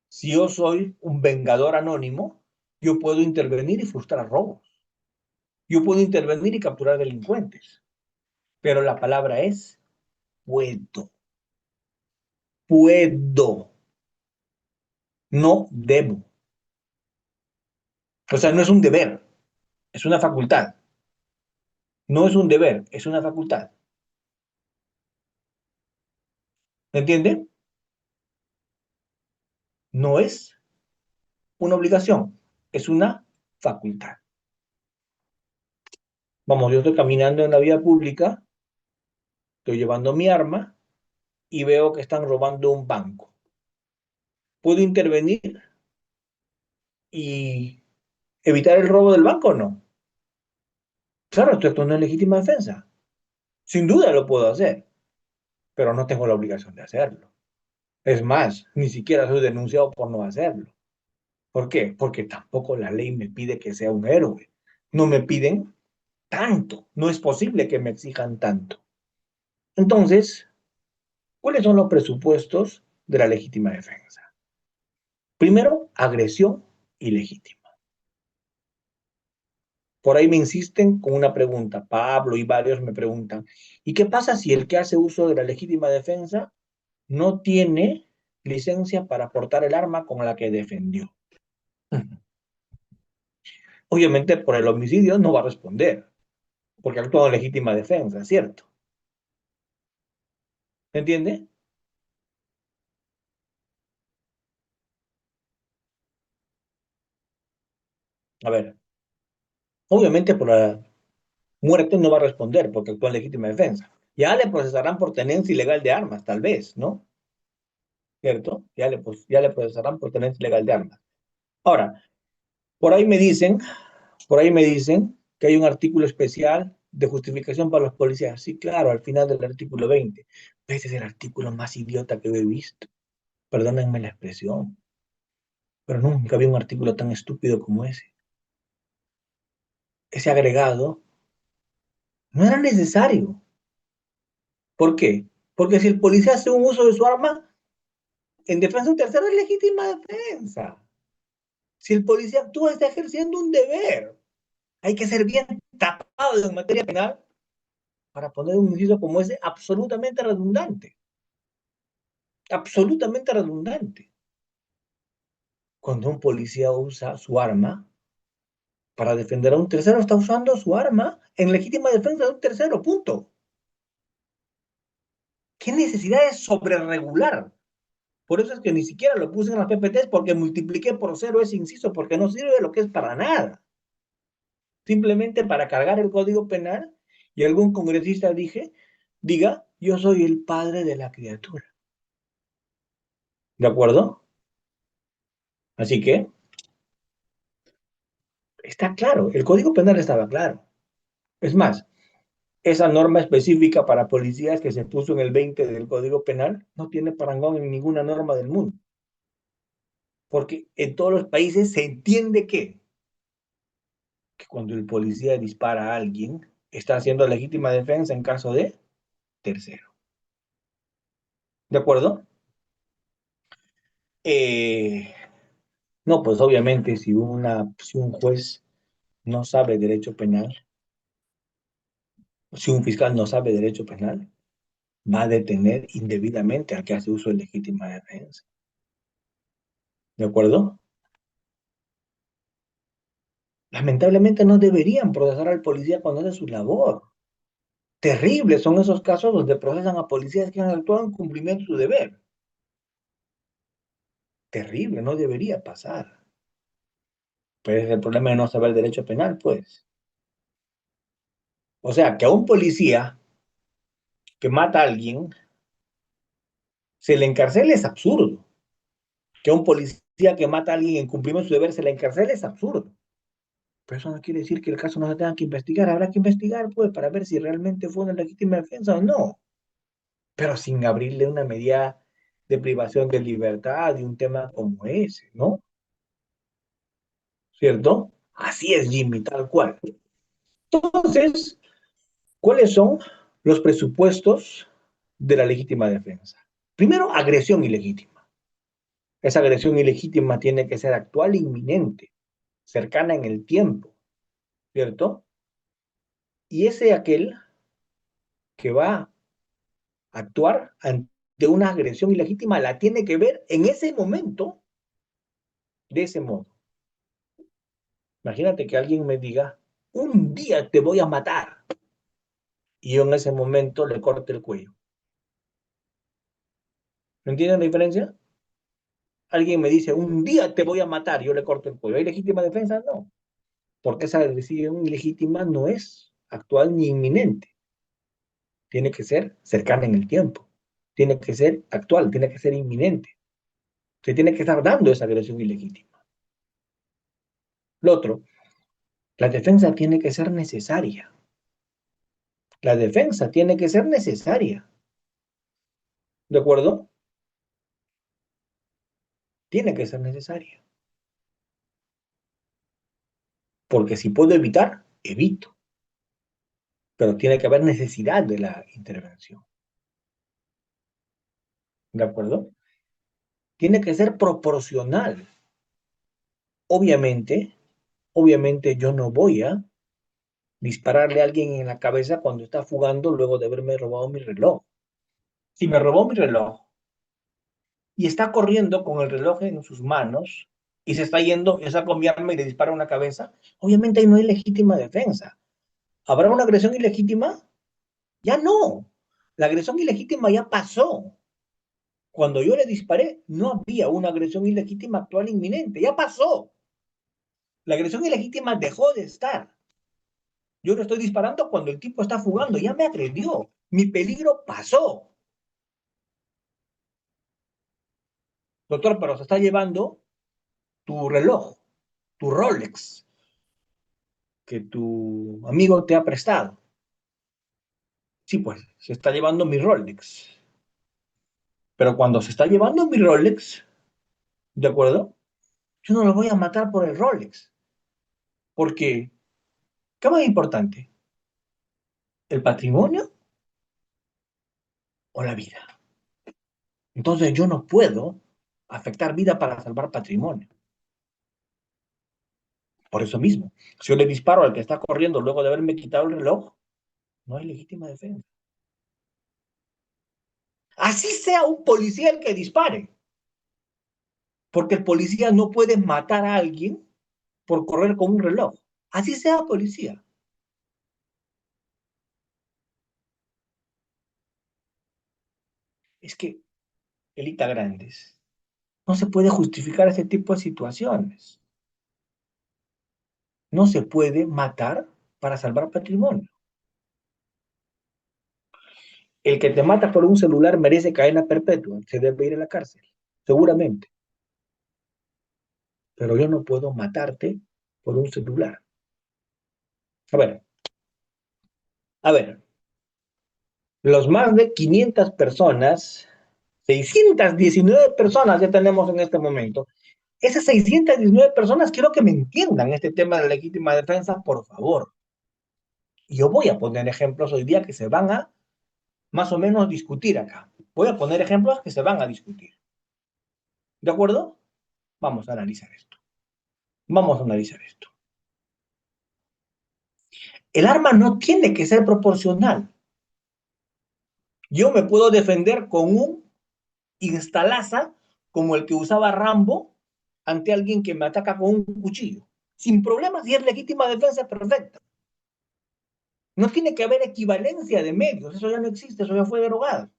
Speaker 1: Si yo soy un vengador anónimo, yo puedo intervenir y frustrar robos. Yo puedo intervenir y capturar delincuentes. Pero la palabra es puedo. Puedo. No debo. O sea, no es un deber, es una facultad. No es un deber, es una facultad. ¿Me entiende? No es una obligación, es una facultad. Vamos, yo estoy caminando en la vía pública, estoy llevando mi arma y veo que están robando un banco. ¿Puedo intervenir y evitar el robo del banco o no? Claro, estoy actuando en legítima defensa. Sin duda lo puedo hacer, pero no tengo la obligación de hacerlo. Es más, ni siquiera soy denunciado por no hacerlo. ¿Por qué? Porque tampoco la ley me pide que sea un héroe. No me piden tanto. No es posible que me exijan tanto. Entonces, ¿cuáles son los presupuestos de la legítima defensa? Primero, agresión ilegítima. Por ahí me insisten con una pregunta. Pablo y varios me preguntan, ¿y qué pasa si el que hace uso de la legítima defensa no tiene licencia para portar el arma con la que defendió? Obviamente por el homicidio no va a responder, porque actúa en legítima defensa, ¿cierto? ¿Se entiende? A ver, obviamente por la muerte no va a responder porque actúa en legítima defensa. Ya le procesarán por tenencia ilegal de armas, tal vez, ¿no? ¿Cierto? Ya le procesarán por tenencia ilegal de armas. Ahora, por ahí me dicen, por ahí me dicen que hay un artículo especial de justificación para los policías. Sí, claro, al final del artículo 20. Ese es el artículo más idiota que he visto. Perdónenme la expresión, pero nunca vi un artículo tan estúpido como ese. Ese agregado no era necesario. ¿Por qué? Porque si el policía hace un uso de su arma en defensa de un tercero es legítima defensa. Si el policía actúa, está ejerciendo un deber. Hay que ser bien tapado en materia penal para poner un inciso como ese absolutamente redundante. Absolutamente redundante. Cuando un policía usa su arma para defender a un tercero, está usando su arma en legítima defensa de un tercero, punto. ¿Qué necesidad es sobreregular? Por eso es que ni siquiera lo puse en las PPTs, porque multipliqué por cero ese inciso, porque no sirve de lo que es para nada. Simplemente para cargar el Código Penal y algún congresista diga, yo soy el padre de la criatura. ¿De acuerdo? Así que está claro, el Código Penal estaba claro. Es más, esa norma específica para policías que se puso en el 20 del Código Penal no tiene parangón en ninguna norma del mundo. Porque en todos los países se entiende que cuando el policía dispara a alguien, está haciendo legítima defensa en caso de tercero. ¿De acuerdo? Eh, no, pues obviamente si un juez no sabe derecho penal, si un fiscal no sabe derecho penal, va a detener indebidamente al que hace uso de legítima defensa. ¿De acuerdo? Lamentablemente no deberían procesar al policía cuando hace su labor. Terribles son esos casos donde procesan a policías que han actuado en cumplimiento de su deber. Terrible, no debería pasar. Pero es el problema de no saber derecho penal, pues. O sea, que a un policía que mata a alguien se le encarcele es absurdo. Que a un policía que mata a alguien en cumplimiento de su deber se le encarcele es absurdo. Pero eso no quiere decir que el caso no se tenga que investigar. Habrá que investigar, pues, para ver si realmente fue una legítima defensa o no. Pero sin abrirle una medida de privación de libertad de un tema como ese, ¿no? ¿Cierto? Así es, Jimmy, tal cual. Entonces, ¿cuáles son los presupuestos de la legítima defensa? Primero, agresión ilegítima. Esa agresión ilegítima tiene que ser actual e inminente, cercana en el tiempo, ¿cierto? Y ese aquel que va a actuar ante una agresión ilegítima la tiene que ver en ese momento de ese modo. Imagínate que alguien me diga, un día te voy a matar, y yo en ese momento le corte el cuello. ¿Me entienden la diferencia? Alguien me dice, un día te voy a matar, yo le corto el cuello. ¿Hay legítima defensa? No, porque esa agresión ilegítima no es actual ni inminente. Tiene que ser cercana en el tiempo. Tiene que ser actual, tiene que ser inminente. Se tiene que estar dando esa agresión ilegítima. Lo otro, la defensa tiene que ser necesaria. La defensa tiene que ser necesaria. ¿De acuerdo? Tiene que ser necesaria. Porque si puedo evitar, evito. Pero tiene que haber necesidad de la intervención. ¿De acuerdo? Tiene que ser proporcional. Obviamente, obviamente yo no voy a dispararle a alguien en la cabeza cuando está fugando luego de haberme robado mi reloj. Si me robó mi reloj y está corriendo con el reloj en sus manos y se está yendo, y saca mi arma y le dispara en la cabeza, obviamente ahí no hay legítima defensa. ¿Habrá una agresión ilegítima? Ya no. La agresión ilegítima ya pasó. Cuando yo le disparé, no había una agresión ilegítima actual inminente. Ya pasó. La agresión ilegítima dejó de estar. Yo le estoy disparando cuando el tipo está fugando. Ya me agredió. Mi peligro pasó. Doctor, pero se está llevando tu reloj, tu Rolex, que tu amigo te ha prestado. Sí, pues, se está llevando mi Rolex. Pero cuando se está llevando mi Rolex, ¿de acuerdo? Yo no lo voy a matar por el Rolex. Porque, ¿qué más importante? ¿El patrimonio o la vida? Entonces yo no puedo afectar vida para salvar patrimonio. Por eso mismo, si yo le disparo al que está corriendo luego de haberme quitado el reloj, no hay legítima defensa. Así sea un policía el que dispare, porque el policía no puede matar a alguien por correr con un reloj. Así sea policía. Es que, Elita Grandes, no se puede justificar ese tipo de situaciones. No se puede matar para salvar patrimonio. El que te mata por un celular merece cadena perpetua, se debe ir a la cárcel, seguramente. Pero yo no puedo matarte por un celular. A a ver, los más de 500 personas, 619 personas ya tenemos en este momento. Esas 619 personas quiero que me entiendan este tema de la legítima defensa, por favor. Y yo voy a poner ejemplos hoy día que se van a más o menos discutir acá. Voy a poner ejemplos que se van a discutir. ¿De acuerdo? Vamos a analizar esto. Vamos a analizar esto. El arma no tiene que ser proporcional. Yo me puedo defender con un instalaza como el que usaba Rambo ante alguien que me ataca con un cuchillo. Sin problemas y es legítima defensa perfecta. No tiene que haber equivalencia de medios, eso ya no existe, eso ya fue derogado.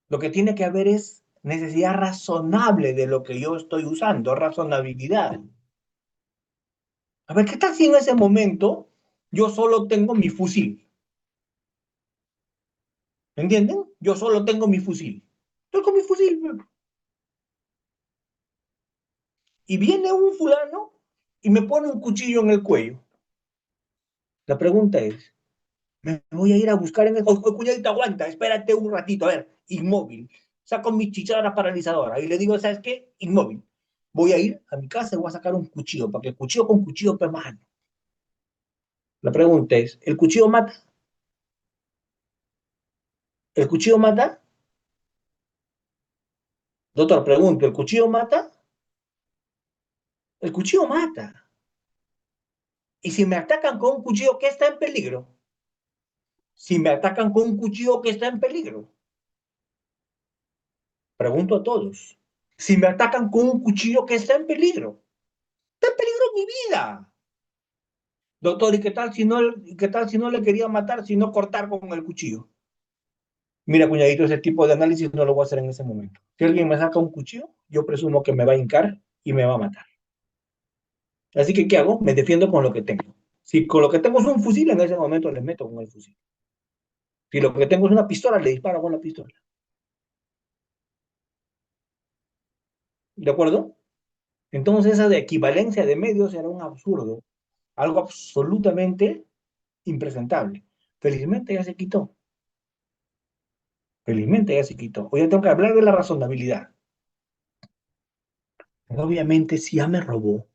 Speaker 1: Lo que tiene que haber es necesidad razonable de lo que yo estoy usando, razonabilidad. A ver, ¿qué tal si en ese momento yo solo tengo mi fusil? ¿Entienden? Yo solo tengo mi fusil. Estoy con mi fusil. Y viene un fulano y me pone un cuchillo en el cuello. La pregunta es, me voy a ir a buscar en el... Cuñadito, aguanta, espérate un ratito, a ver, inmóvil. Saco mi chicharra paralizadora y le digo, ¿sabes qué? Inmóvil. Voy a ir a mi casa y voy a sacar un cuchillo, porque cuchillo con cuchillo, pues, mano. La pregunta es, ¿el cuchillo mata? ¿El cuchillo mata? Doctor, pregunto, ¿el cuchillo mata? El cuchillo mata. Y si me atacan con un cuchillo, ¿qué está en peligro? Si me atacan con un cuchillo, ¿qué está en peligro? Pregunto a todos. Si me atacan con un cuchillo, ¿qué está en peligro? Está en peligro mi vida. Doctor, ¿y qué tal si no le quería matar, sino cortar con el cuchillo? Mira, cuñadito, ese tipo de análisis no lo voy a hacer en ese momento. Si alguien me saca un cuchillo, yo presumo que me va a hincar y me va a matar. Así que, ¿qué hago? Me defiendo con lo que tengo. Si con lo que tengo es un fusil, en ese momento le meto con el fusil. Si lo que tengo es una pistola, le disparo con la pistola. ¿De acuerdo? Entonces, esa de equivalencia de medios era un absurdo, algo absolutamente impresentable. Felizmente ya se quitó. Felizmente ya se quitó. Hoy tengo que hablar de la razonabilidad. Obviamente, si ya me robó,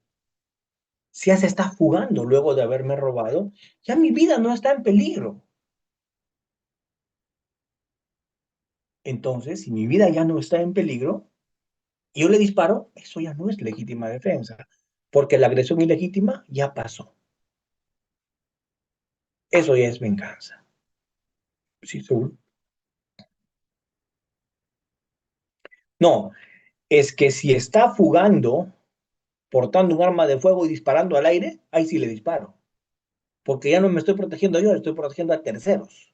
Speaker 1: si ya se está fugando luego de haberme robado, ya mi vida no está en peligro. Entonces, si mi vida ya no está en peligro y yo le disparo, eso ya no es legítima defensa, porque la agresión ilegítima ya pasó. Eso ya es venganza. Sí, seguro. No, es que si está fugando, portando un arma de fuego y disparando al aire, ahí sí le disparo. Porque ya no me estoy protegiendo yo, estoy protegiendo a terceros.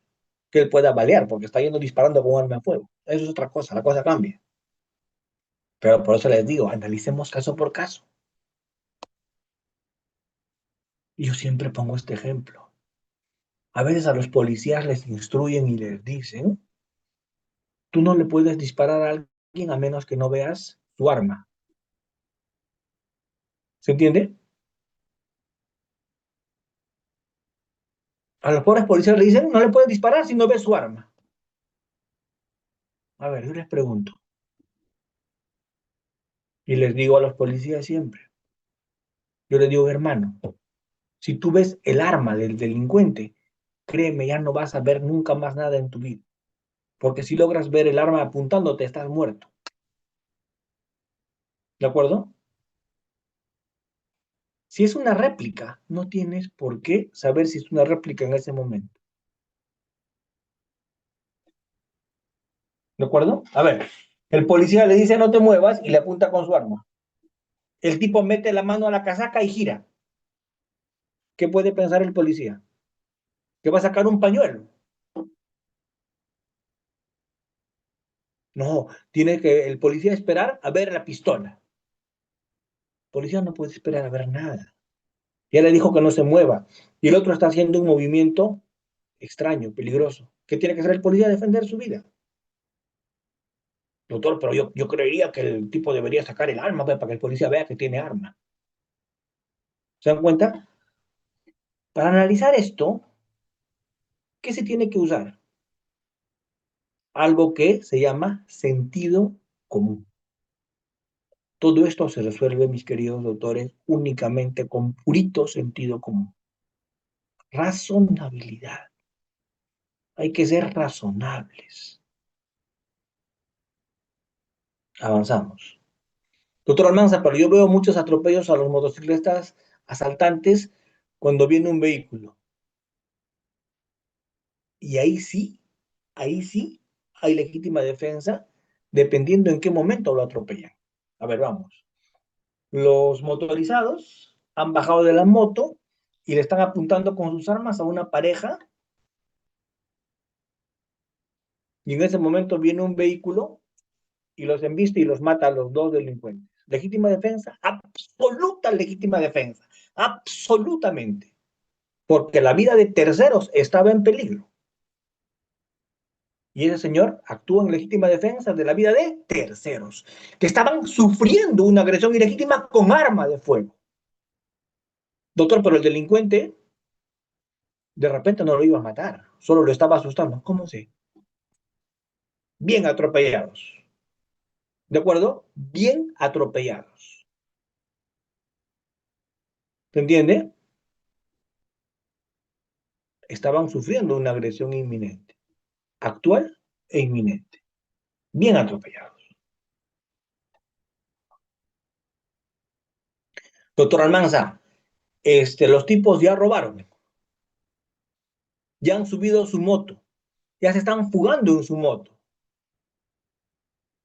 Speaker 1: Que él pueda balear porque está yendo disparando con un arma de fuego. Eso es otra cosa, la cosa cambia. Pero por eso les digo, analicemos caso por caso. Y yo siempre pongo este ejemplo. A veces a los policías les instruyen y les dicen, tú no le puedes disparar a alguien a menos que no veas su arma. ¿Se entiende? A los pobres policías le dicen, no le puedes disparar si no ves su arma. A ver, yo les pregunto. Y les digo a los policías siempre. Yo les digo, hermano, si tú ves el arma del delincuente, créeme, ya no vas a ver nunca más nada en tu vida. Porque si logras ver el arma apuntándote, estás muerto. ¿De acuerdo? Si es una réplica, no tienes por qué saber si es una réplica en ese momento. ¿De acuerdo? A ver, el policía le dice no te muevas y le apunta con su arma. El tipo mete la mano a la casaca y gira. ¿Qué puede pensar el policía? Que va a sacar un pañuelo. No, tiene que el policía esperar a ver la pistola. El policía no puede esperar a ver nada. Ya le dijo que no se mueva. Y el otro está haciendo un movimiento extraño, peligroso. ¿Qué tiene que hacer el policía? Defender su vida. Doctor, pero yo creería que el tipo debería sacar el arma pues, para que el policía vea que tiene arma. ¿Se dan cuenta? Para analizar esto, ¿qué se tiene que usar? Algo que se llama sentido común. Todo esto se resuelve, mis queridos doctores, únicamente con purito sentido común. Razonabilidad. Hay que ser razonables. Avanzamos. Doctor Almanza, pero yo veo muchos atropellos a los motociclistas asaltantes cuando viene un vehículo. Y ahí sí hay legítima defensa, dependiendo en qué momento lo atropellan. A ver, vamos. Los motorizados han bajado de la moto y le están apuntando con sus armas a una pareja y en ese momento viene un vehículo y los embiste y los mata a los dos delincuentes. ¿Legítima defensa? Absoluta legítima defensa. Absolutamente. Porque la vida de terceros estaba en peligro. Y ese señor actúa en legítima defensa de la vida de terceros, que estaban sufriendo una agresión ilegítima con arma de fuego. Doctor, pero el delincuente de repente no lo iba a matar, solo lo estaba asustando. ¿Cómo sé? Bien atropellados. ¿De acuerdo? Bien atropellados. ¿Se entiende? Estaban sufriendo una agresión inminente, actual e inminente. Bien atropellados. Doctor Almanza, los tipos ya robaron, ya han subido su moto, ya se están fugando en su moto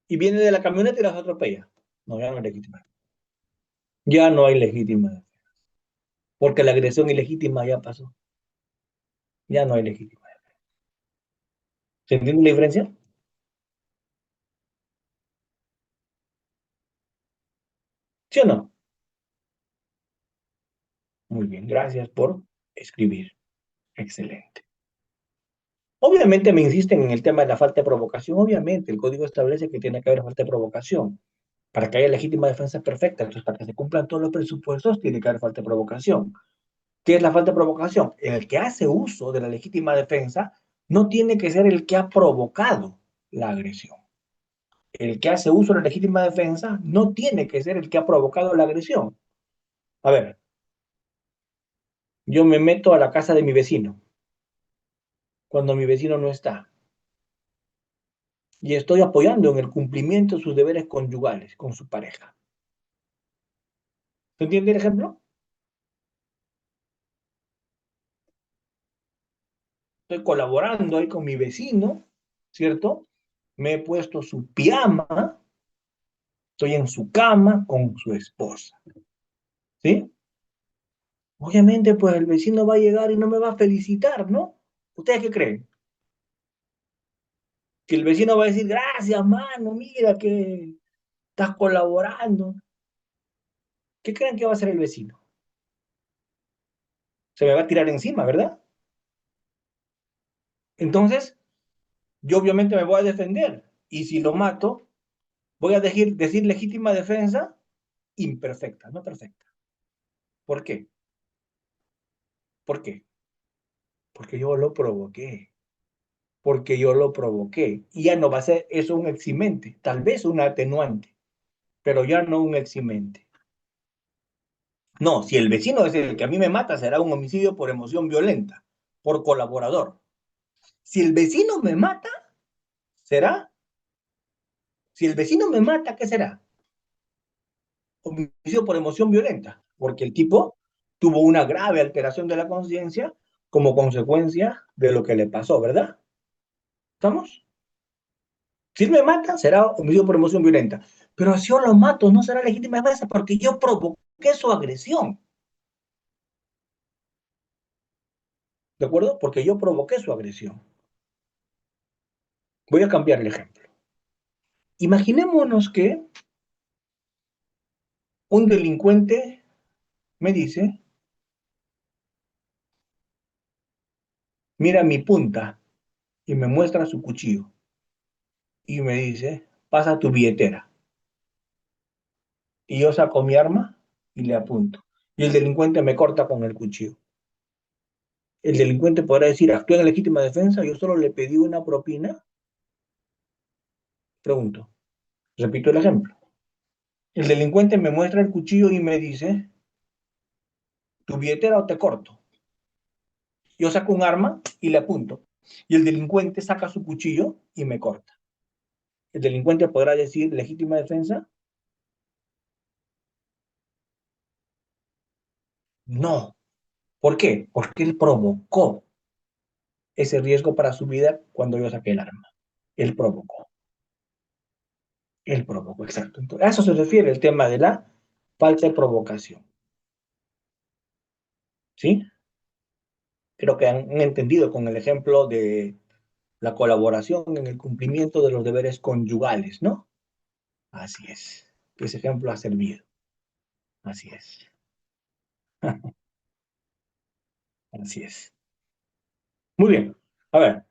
Speaker 1: y viene de la camioneta y las atropella. No, ya no hay legítima. Ya no hay legítima. Porque la agresión ilegítima ya pasó. Ya no hay legítima. ¿Se entiende la diferencia? ¿Sí o no? Muy bien, gracias por escribir. Excelente. Obviamente me insisten en el tema de la falta de provocación. Obviamente, el código establece que tiene que haber falta de provocación. Para que haya legítima defensa perfecta, entonces para que se cumplan todos los presupuestos, tiene que haber falta de provocación. ¿Qué es la falta de provocación? El que hace uso de la legítima defensa no tiene que ser el que ha provocado la agresión. El que hace uso de la legítima defensa no tiene que ser el que ha provocado la agresión. A ver, yo me meto a la casa de mi vecino cuando mi vecino no está y estoy apoyando en el cumplimiento de sus deberes conyugales con su pareja. ¿Se entiende el ejemplo? Estoy colaborando ahí con mi vecino, ¿cierto? Me he puesto su pijama, estoy en su cama con su esposa, ¿sí? Obviamente, pues el vecino va a llegar y no me va a felicitar, ¿no? ¿Ustedes qué creen? Que el vecino va a decir, gracias, mano, mira que estás colaborando. ¿Qué creen que va a hacer el vecino? Se me va a tirar encima, ¿verdad? Entonces, yo obviamente me voy a defender. Y si lo mato, voy a decir legítima defensa imperfecta, no perfecta. ¿Por qué? ¿Por qué? Porque yo lo provoqué. Porque yo lo provoqué. Y ya no va a ser eso un eximente, tal vez un atenuante, pero ya no un eximente. No, si el vecino es el que a mí me mata, será un homicidio por emoción violenta, por colaborador. Si el vecino me mata, será, si el vecino me mata, ¿qué será? Homicidio por emoción violenta, porque el tipo tuvo una grave alteración de la conciencia como consecuencia de lo que le pasó, ¿verdad? ¿Estamos? Si me mata, será homicidio por emoción violenta. Pero si yo lo mato, no será legítima defensa porque yo provoqué su agresión. ¿De acuerdo? Porque yo provoqué su agresión. Voy a cambiar el ejemplo. Imaginémonos que un delincuente me dice, mira mi punta, y me muestra su cuchillo. Y me dice, pasa tu billetera. Y yo saco mi arma y le apunto. Y el delincuente me corta con el cuchillo. El delincuente podrá decir, actúa en legítima defensa, yo solo le pedí una propina. Pregunto, repito el ejemplo. El delincuente me muestra el cuchillo y me dice, tu billetera o te corto. Yo saco un arma y le apunto. Y el delincuente saca su cuchillo y me corta. El delincuente podrá decir legítima defensa. No. ¿Por qué? Porque él provocó ese riesgo para su vida cuando yo saqué el arma. Él provocó. Él provocó, exacto. Entonces, a eso se refiere el tema de la falsa provocación. ¿Sí? Creo que han entendido con el ejemplo de la colaboración en el cumplimiento de los deberes conyugales, ¿no? Así es. Ese ejemplo ha servido. Así es. Así es. Muy bien. A ver,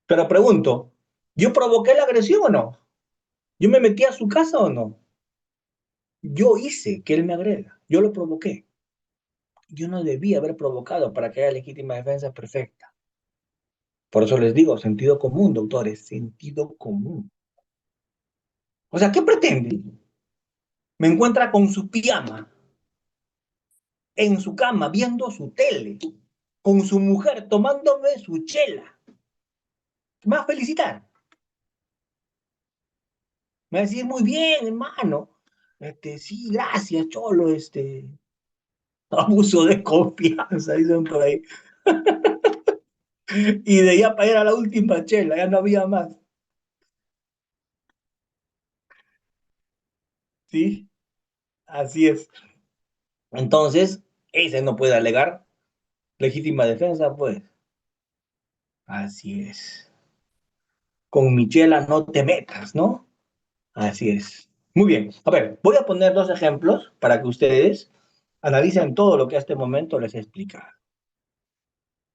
Speaker 1: pero pregunto, ¿yo provoqué la agresión o no? ¿Yo me metí a su casa o no? Yo hice que él me agreda. Yo lo provoqué. Yo no debía haber provocado para que haya legítima defensa perfecta. Por eso les digo, sentido común, doctores, sentido común. O sea, ¿qué pretende? Me encuentra con su pijama, en su cama, viendo su tele, con su mujer, tomándome su chela. ¿Me va a felicitar? Me va a decir, muy bien, hermano. Sí, gracias, cholo, abuso de confianza, dicen por ahí. Y de allá para ir a la última chela, ya no había más. ¿Sí? Así es. Entonces, ese no puede alegar legítima defensa, pues. Así es. Con Michela no te metas, ¿no? Así es. Muy bien. A ver, voy a poner dos ejemplos para que ustedes analicen todo lo que a este momento les he explicado.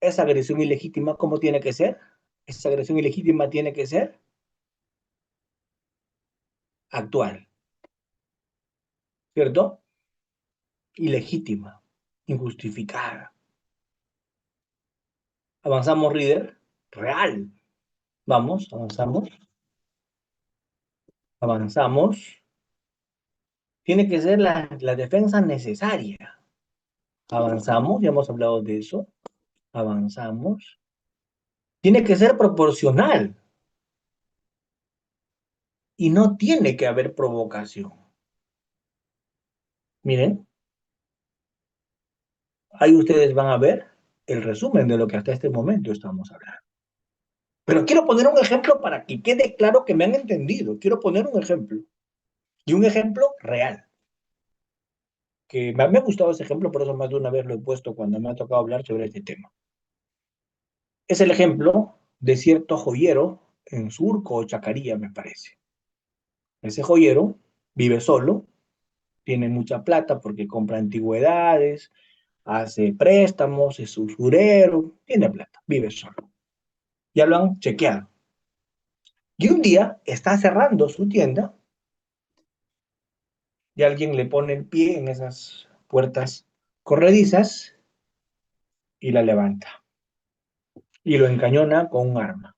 Speaker 1: Esa agresión ilegítima, ¿cómo tiene que ser? Esa agresión ilegítima tiene que ser actual, ¿cierto? Ilegítima, injustificada. Avanzamos, Reader. Real. Vamos, avanzamos, avanzamos. Tiene que ser la defensa necesaria. Avanzamos, ya hemos hablado de eso. Avanzamos. Tiene que ser proporcional y no tiene que haber provocación. Miren, ahí ustedes van a ver el resumen de lo que hasta este momento estamos hablando. Pero quiero poner un ejemplo para que quede claro que me han entendido. Quiero poner un ejemplo. Y un ejemplo real. Que me ha gustado ese ejemplo, por eso más de una vez lo he puesto cuando me ha tocado hablar sobre este tema. Es el ejemplo de cierto joyero en Surco o Chacarilla, me parece. Ese joyero vive solo, tiene mucha plata porque compra antigüedades, hace préstamos, es usurero, tiene plata, vive solo. Ya lo han chequeado. Y un día está cerrando su tienda y alguien le pone el pie en esas puertas corredizas y la levanta. Y lo encañona con un arma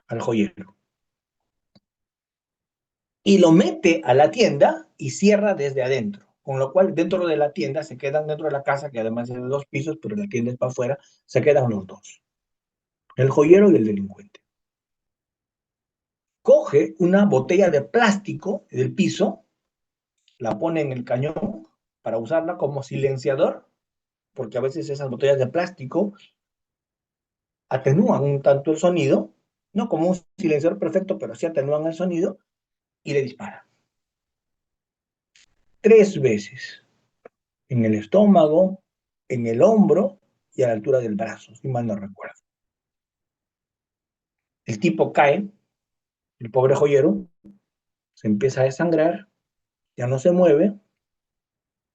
Speaker 1: al joyero. Y lo mete a la tienda y cierra desde adentro. Con lo cual, dentro de la tienda se quedan dentro de la casa, que además es de dos pisos, pero la tienda es para afuera, se quedan los dos. El joyero y el delincuente. coge una botella de plástico del piso, la pone en el cañón para usarla como silenciador, porque a veces esas botellas de plástico atenúan un tanto el sonido, no como un silenciador perfecto, pero sí atenúan el sonido, y le dispara. 3 veces, en el estómago, en el hombro y a la altura del brazo, si mal no recuerdo. El tipo cae, el pobre joyero, se empieza a desangrar, ya no se mueve,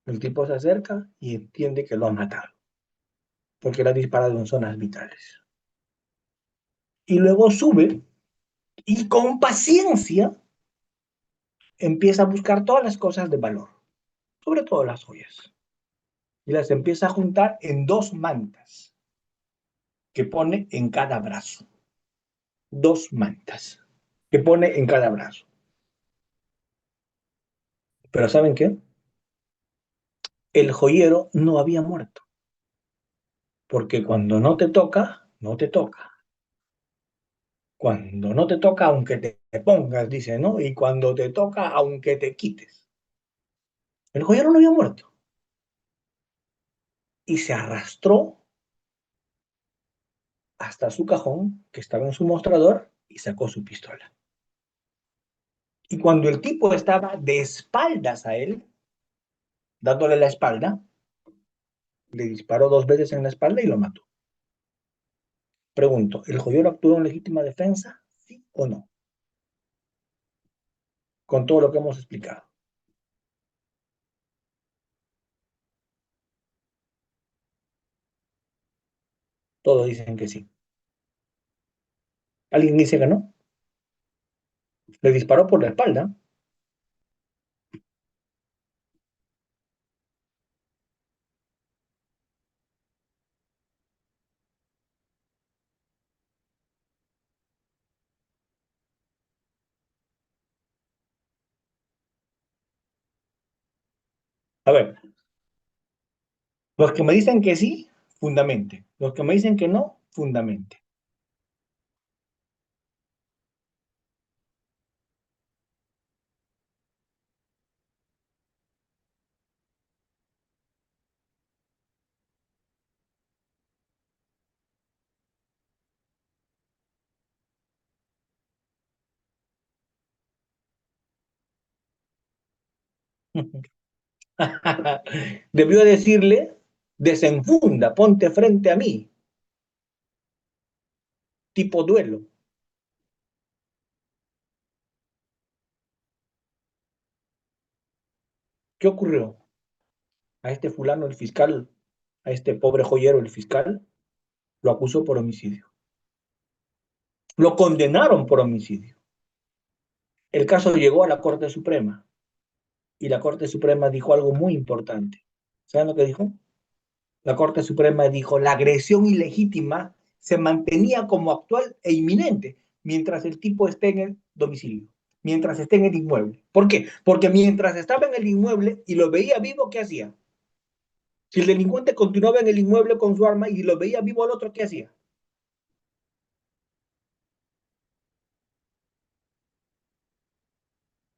Speaker 1: el tipo se acerca y entiende que lo ha matado, porque le ha disparado en zonas vitales. Y luego sube y con paciencia empieza a buscar todas las cosas de valor, sobre todo las joyas, y las empieza a juntar en 2 mantas que pone en cada brazo. 2 mantas que pone en cada brazo. Pero ¿saben qué? El joyero no había muerto, porque cuando no te toca, no te toca. Cuando no te toca, aunque te pongas, dice, ¿no? Y cuando te toca, aunque te quites. El joyero no había muerto y se arrastró hasta su cajón, que estaba en su mostrador, y sacó su pistola. Y cuando el tipo estaba de espaldas a él, dándole la espalda, le disparó 2 veces en la espalda y lo mató. Pregunto, ¿el joyero actuó en legítima defensa? ¿Sí o no? Con todo lo que hemos explicado. Todos dicen que sí. ¿Alguien dice que no? Le disparó por la espalda. A ver, los que me dicen que sí, fundamente. Los que me dicen que no, fundamente. Debió decirle, desenfunda, ponte frente a mí, tipo duelo. ¿Qué ocurrió? A este fulano, el fiscal, a este pobre joyero, el fiscal, lo acusó por homicidio. Lo condenaron por homicidio. El caso llegó a la Corte Suprema y la Corte Suprema dijo algo muy importante. ¿Saben lo que dijo? La Corte Suprema dijo, la agresión ilegítima se mantenía como actual e inminente mientras el tipo esté en el domicilio, mientras esté en el inmueble. ¿Por qué? Porque mientras estaba en el inmueble y lo veía vivo, ¿qué hacía? Si el delincuente continuaba en el inmueble con su arma y lo veía vivo al otro, ¿qué hacía?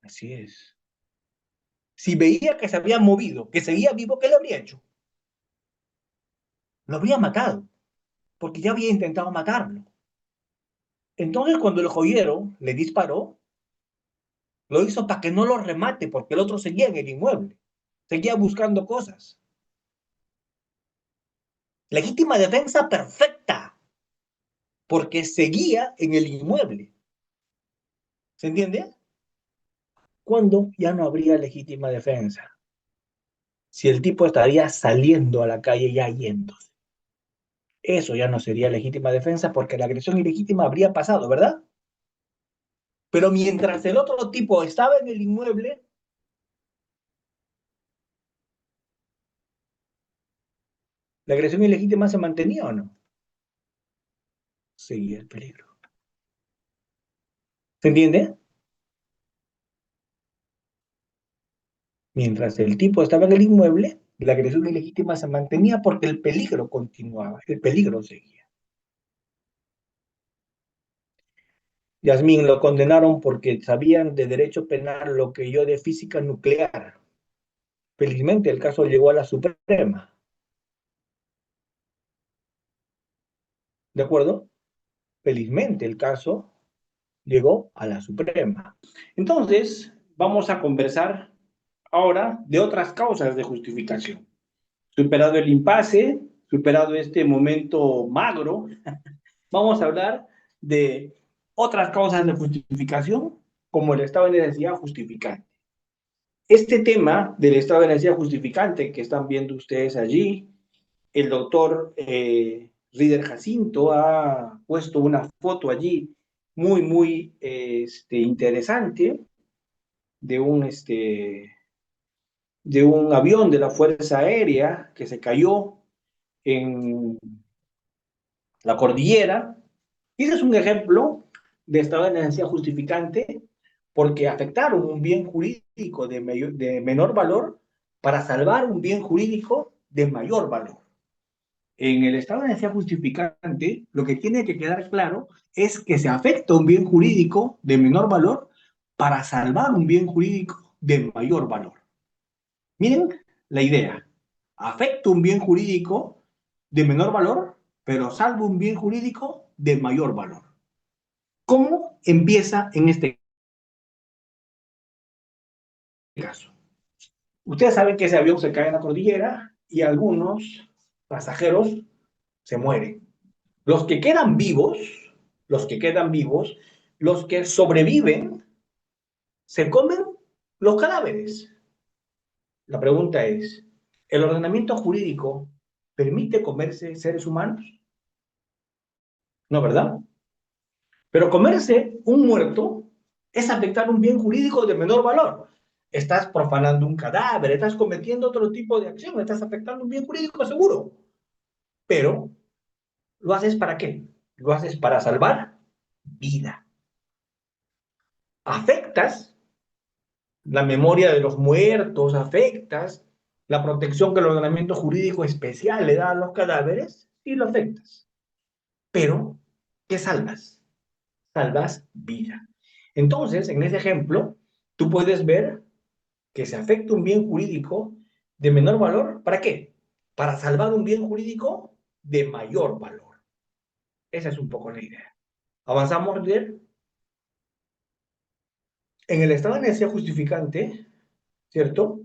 Speaker 1: Así es. Si veía que se había movido, que seguía vivo, ¿qué le habría hecho? Lo habría matado, porque ya había intentado matarlo. Entonces, cuando el joyero le disparó, lo hizo para que no lo remate, porque el otro seguía en el inmueble, seguía buscando cosas. Legítima defensa perfecta, porque seguía en el inmueble. ¿Se entiende? ¿Cuándo ya no habría legítima defensa? Si el tipo estaría saliendo a la calle ya yéndose. Eso ya no sería legítima defensa porque la agresión ilegítima habría pasado, ¿verdad? Pero mientras el otro tipo estaba en el inmueble, ¿la agresión ilegítima se mantenía o no? Seguía el peligro. ¿Se entiende? Mientras el tipo estaba en el inmueble, la agresión ilegítima se mantenía porque el peligro continuaba, el peligro seguía. Yasmín, lo condenaron porque sabían de derecho penal lo que yo de física nuclear. Felizmente el caso llegó a la Suprema, ¿de acuerdo? Felizmente el caso llegó a la Suprema. Entonces, vamos a conversar ahora de otras causas de justificación. Superado el impasse, superado este momento magro, vamos a hablar de otras causas de justificación, como el estado de necesidad justificante. Este tema del estado de necesidad justificante que están viendo ustedes allí, el doctor Rider Jacinto ha puesto una foto allí muy interesante de de un avión de la Fuerza Aérea que se cayó en la cordillera. Y ese es un ejemplo de estado de necesidad justificante porque afectaron un bien jurídico de menor valor para salvar un bien jurídico de mayor valor. En el estado de necesidad justificante, lo que tiene que quedar claro es que se afecta un bien jurídico de menor valor para salvar un bien jurídico de mayor valor. Miren la idea. Afecta un bien jurídico de menor valor, pero salva un bien jurídico de mayor valor. ¿Cómo empieza en este caso? Ustedes saben que ese avión se cae en la cordillera y algunos pasajeros se mueren. Los que quedan vivos, los que quedan vivos, los que sobreviven, se comen los cadáveres. La pregunta es, ¿el ordenamiento jurídico permite comerse seres humanos? No, ¿verdad? Pero comerse un muerto es afectar un bien jurídico de menor valor. Estás profanando un cadáver, estás cometiendo otro tipo de acción, estás afectando un bien jurídico seguro. Pero, ¿lo haces para qué? Lo haces para salvar vida. Afectas la memoria de los muertos, afectas la protección que el ordenamiento jurídico especial le da a los cadáveres y lo afectas. Pero, ¿qué salvas? Salvas vida. Entonces, en ese ejemplo, tú puedes ver que se afecta un bien jurídico de menor valor. ¿Para qué? Para salvar un bien jurídico de mayor valor. Esa es un poco la idea. Avanzamos bien. En el estado de necesidad justificante, ¿cierto?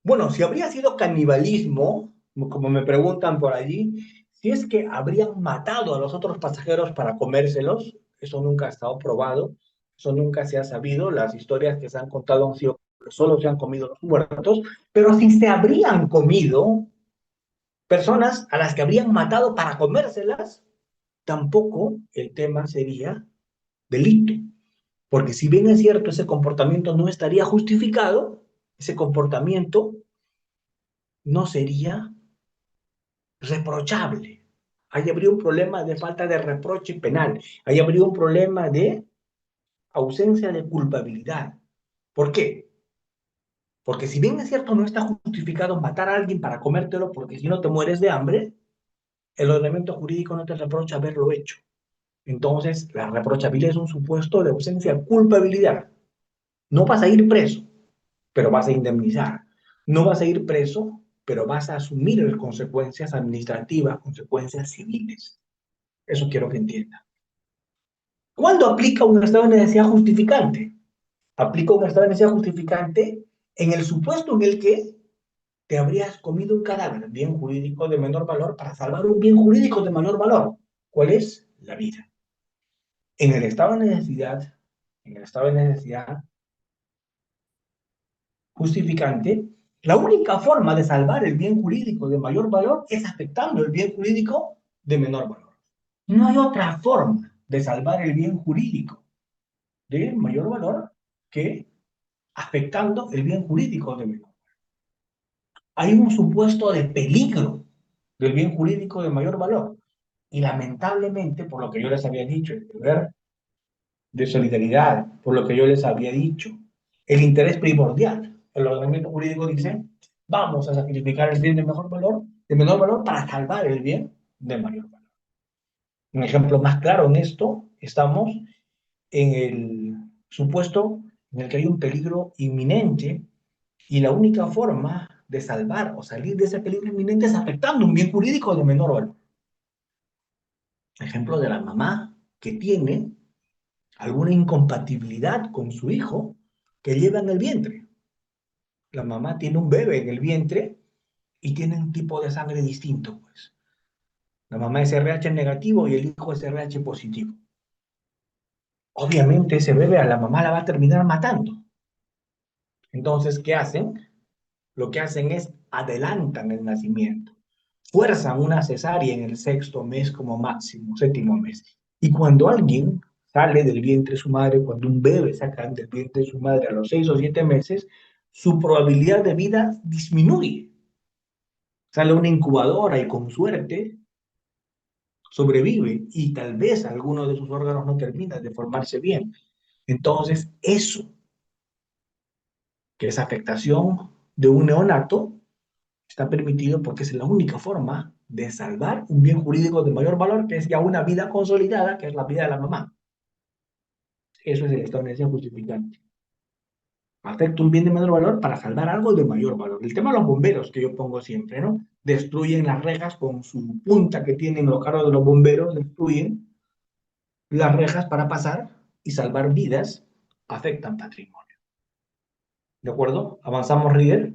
Speaker 1: Bueno, si habría sido canibalismo, como me preguntan por allí, si es que habrían matado a los otros pasajeros para comérselos, eso nunca ha estado probado, eso nunca se ha sabido, las historias que se han contado han sido que solo se han comido los muertos, pero si se habrían comido personas a las que habrían matado para comérselas, tampoco el tema sería delito, porque si bien es cierto, ese comportamiento no estaría justificado, ese comportamiento no sería reprochable. Ahí habría un problema de falta de reproche penal. Ahí habría un problema de ausencia de culpabilidad. ¿Por qué? Porque si bien es cierto, no está justificado matar a alguien para comértelo, porque si no te mueres de hambre, el ordenamiento jurídico no te reprocha haberlo hecho. Entonces, la reprochabilidad es un supuesto de ausencia de culpabilidad. No vas a ir preso, pero vas a indemnizar. No vas a ir preso, pero vas a asumir las consecuencias administrativas, consecuencias civiles. Eso quiero que entienda. ¿Cuándo aplica un estado de necesidad justificante? Aplica un estado de necesidad justificante en el supuesto en el que te habrías comido un cadáver, bien jurídico de menor valor, para salvar un bien jurídico de mayor valor. ¿Cuál es? La vida. En el estado de necesidad, en el estado de necesidad justificante, la única forma de salvar el bien jurídico de mayor valor es afectando el bien jurídico de menor valor. No hay otra forma de salvar el bien jurídico de mayor valor que afectando el bien jurídico de menor. Hay un supuesto de peligro del bien jurídico de mayor valor. Y lamentablemente, por lo que yo les había dicho, el deber de solidaridad, por lo que yo les había dicho, el interés primordial. El ordenamiento jurídico dice, vamos a sacrificar el bien de mejor valor, de menor valor para salvar el bien de mayor valor. Un ejemplo más claro en esto, estamos en el supuesto en el que hay un peligro inminente y la única forma de salvar o salir de ese peligro inminente es afectando un bien jurídico de menor valor. Ejemplo de la mamá que tiene alguna incompatibilidad con su hijo que lleva en el vientre. La mamá tiene un bebé en el vientre y tiene un tipo de sangre distinto, pues. La mamá es RH negativo y el hijo es RH positivo. Obviamente ese bebé a la mamá la va a terminar matando. Entonces, ¿qué hacen? Lo que hacen es adelantan el nacimiento, fuerzan una cesárea en el sexto mes como máximo, séptimo mes. Y cuando alguien sale del vientre de su madre, cuando un bebé saca del vientre de su madre a los 6 o 7 meses, su probabilidad de vida disminuye. Sale una incubadora y con suerte sobrevive y tal vez alguno de sus órganos no termina de formarse bien. Entonces, eso, que es afectación de un neonato, está permitido porque es la única forma de salvar un bien jurídico de mayor valor, que es ya una vida consolidada, que es la vida de la mamá. Eso es el estado de necesidad justificante. Afecta un bien de menor valor para salvar algo de mayor valor. El tema de los bomberos, que yo pongo siempre, ¿no? Destruyen las rejas con su punta que tienen los carros de los bomberos, destruyen las rejas para pasar y salvar vidas, afectan patrimonio. ¿De acuerdo? Avanzamos, Rieder.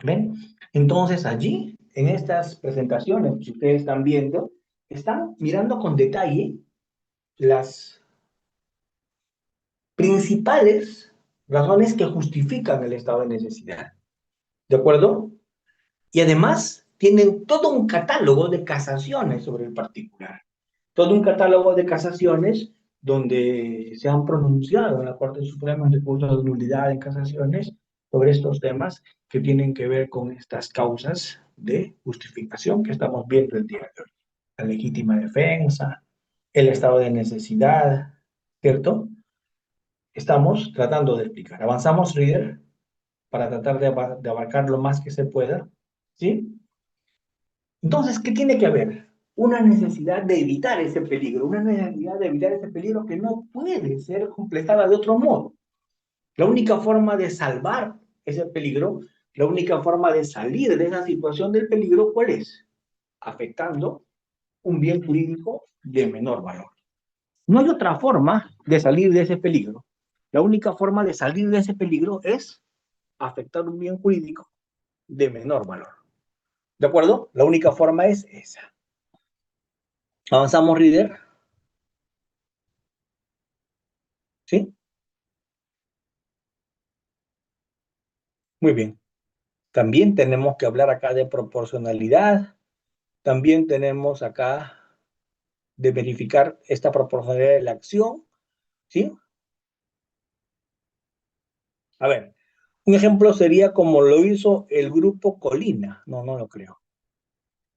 Speaker 1: ¿Ven? Entonces allí, en estas presentaciones que ustedes están viendo, están mirando con detalle las principales razones que justifican el estado de necesidad. ¿De acuerdo? Y además tienen todo un catálogo de casaciones sobre el particular. Todo un catálogo de casaciones donde se han pronunciado en la Corte Suprema en recursos de nulidad en casaciones sobre estos temas que tienen que ver con estas causas de justificación que estamos viendo el día de hoy. La legítima defensa, el estado de necesidad, ¿cierto? Estamos tratando de explicar. Avanzamos, Reader, para tratar de abarcar lo más que se pueda, ¿sí? Entonces, ¿qué tiene que haber? Una necesidad de evitar ese peligro, una necesidad de evitar ese peligro que no puede ser completada de otro modo. La única forma de salvar ese peligro, la única forma de salir de esa situación del peligro, ¿cuál es? Afectando un bien jurídico de menor valor. No hay otra forma de salir de ese peligro. La única forma de salir de ese peligro es afectar un bien jurídico de menor valor. ¿De acuerdo? La única forma es esa. Avanzamos, Reader. ¿Sí? Muy bien. También tenemos que hablar acá de proporcionalidad. También tenemos acá de verificar esta proporcionalidad de la acción. ¿Sí? A ver, un ejemplo sería como lo hizo el grupo Colina. No, no lo creo.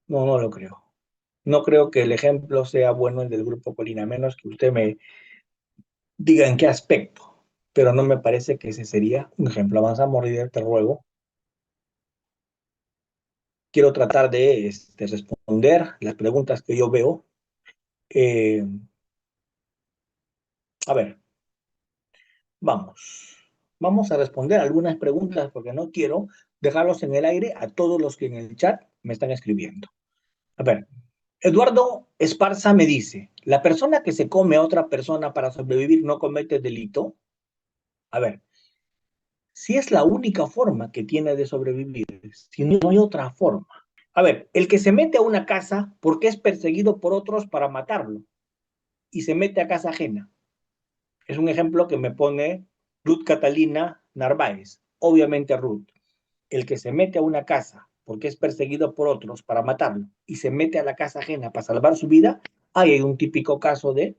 Speaker 1: No, no lo creo. No creo que el ejemplo sea bueno el del grupo Colina, a menos que usted me diga en qué aspecto. Pero no me parece que ese sería un ejemplo. Avanzamos, líder, te ruego. Quiero tratar de responder las preguntas que yo veo. Eh, a ver, vamos. Vamos a responder algunas preguntas porque no quiero dejarlos en el aire a todos los que en el chat me están escribiendo. A ver, Eduardo Esparza me dice, ¿la persona que se come a otra persona para sobrevivir no comete delito? A ver, si es la única forma que tiene de sobrevivir, si no hay otra forma. A ver, el que se mete a una casa porque es perseguido por otros para matarlo y se mete a casa ajena. Es un ejemplo que me pone Ruth Catalina Narváez. Obviamente Ruth, el que se mete a una casa porque es perseguido por otros para matarlo y se mete a la casa ajena para salvar su vida, ahí hay un típico caso de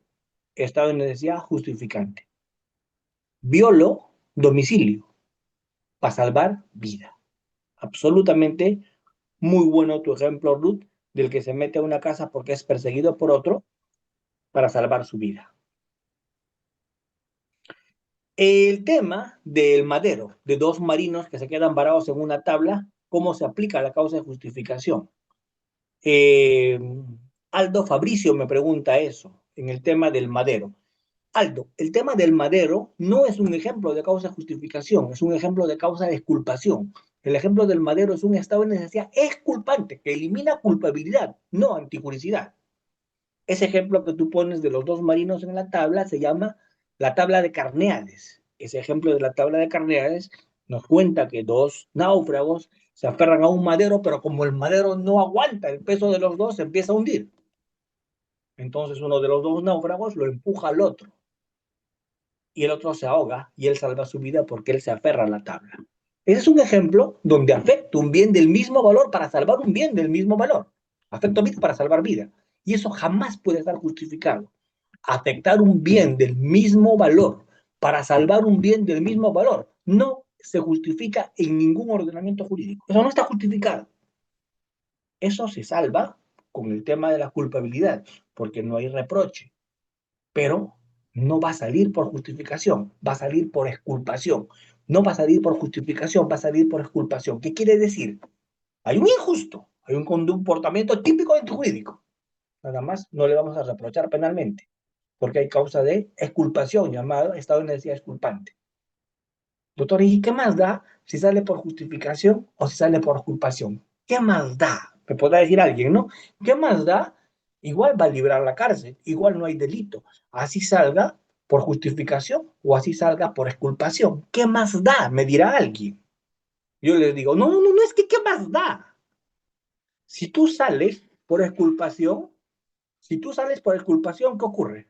Speaker 1: estado de necesidad justificante. Violo domicilio para salvar vida. Absolutamente muy bueno tu ejemplo, Ruth, del que se mete a una casa porque es perseguido por otro para salvar su vida. El tema del madero, de dos marinos que se quedan varados en una tabla, ¿cómo se aplica la causa de justificación? Eh, Aldo Fabricio me pregunta eso, en el tema del madero. Aldo, el tema del madero no es un ejemplo de causa de justificación, es un ejemplo de causa de exculpación. El ejemplo del madero es un estado de necesidad exculpante que elimina culpabilidad, no antijuricidad. Ese ejemplo que tú pones de los dos marinos en la tabla se llama la tabla de Carneades. Ese ejemplo de la tabla de Carneades nos cuenta que dos náufragos se aferran a un madero, pero como el madero no aguanta el peso de los dos, se empieza a hundir. Entonces uno de los dos náufragos lo empuja al otro y el otro se ahoga y él salva su vida porque él se aferra a la tabla. Ese es un ejemplo donde afecta un bien del mismo valor para salvar un bien del mismo valor. Afecta vida para salvar vida. Y eso jamás puede estar justificado. Afectar un bien del mismo valor para salvar un bien del mismo valor no se justifica en ningún ordenamiento jurídico. Eso no está justificado. Eso se salva con el tema de la culpabilidad, porque no hay reproche, pero no va a salir por justificación, va a salir por exculpación. No va a salir por justificación, va a salir por exculpación. ¿Qué quiere decir? Hay un injusto, hay un comportamiento típico del jurídico. Nada más no le vamos a reprochar penalmente, porque hay causa de exculpación, llamado estado de necesidad exculpante. Doctor, ¿y qué más da si sale por justificación o si sale por exculpación? ¿Qué más da? Me podrá decir alguien, ¿no? ¿Qué más da? Igual va a librar la cárcel, igual no hay delito. Así salga por justificación o así salga por exculpación. ¿Qué más da? Me dirá alguien. Yo les digo, no, no, no, no es que ¿qué más da? Si tú sales por exculpación, si tú sales por exculpación, ¿qué ocurre?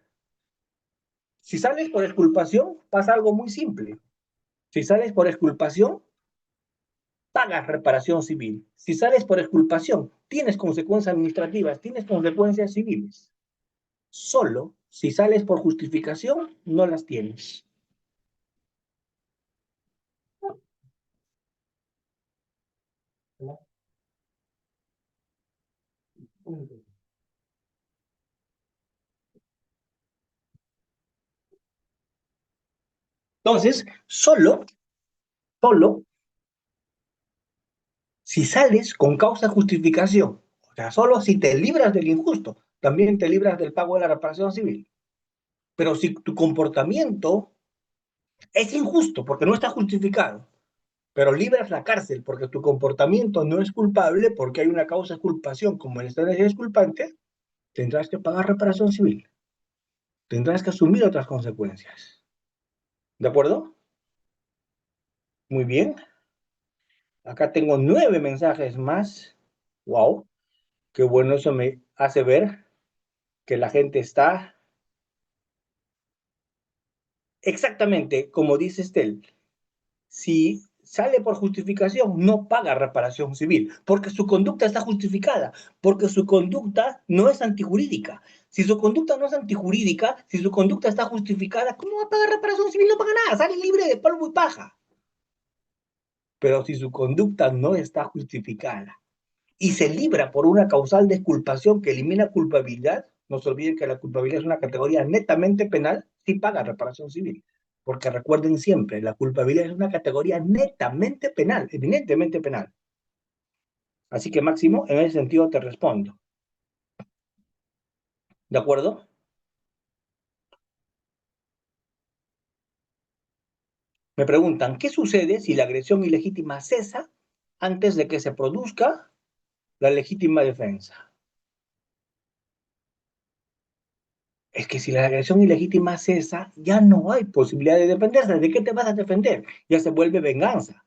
Speaker 1: Si sales por exculpación, pasa algo muy simple. Si sales por exculpación, pagas reparación civil. Si sales por exculpación, tienes consecuencias administrativas, tienes consecuencias civiles. Solo si sales por justificación, no las tienes. Entonces, solo si sales con causa de justificación, o sea, solo si te libras del injusto, también te libras del pago de la reparación civil. Pero si tu comportamiento es injusto porque no está justificado, pero libras la cárcel porque tu comportamiento no es culpable, porque hay una causa de culpación como el estado de necesidad culpante, tendrás que pagar reparación civil, tendrás que asumir otras consecuencias. ¿De acuerdo? Muy bien. Acá tengo 9 mensajes más. Wow, qué bueno, eso me hace ver que la gente está exactamente como dice Estel. Si sale por justificación, no paga reparación civil, porque su conducta está justificada, porque su conducta no es antijurídica. Si su conducta no es antijurídica, si su conducta está justificada, ¿cómo va a pagar reparación civil? No paga nada, sale libre de polvo y paja. Pero si su conducta no está justificada y se libra por una causal de exculpación que elimina culpabilidad, no se olviden que la culpabilidad es una categoría netamente penal, sí paga reparación civil. Porque recuerden siempre, la culpabilidad es una categoría netamente penal, eminentemente penal. Así que Máximo, en ese sentido te respondo. ¿De acuerdo? Me preguntan, ¿qué sucede si la agresión ilegítima cesa antes de que se produzca la legítima defensa? Es que si la agresión ilegítima cesa, ya no hay posibilidad de defenderse. ¿De qué te vas a defender? Ya se vuelve venganza.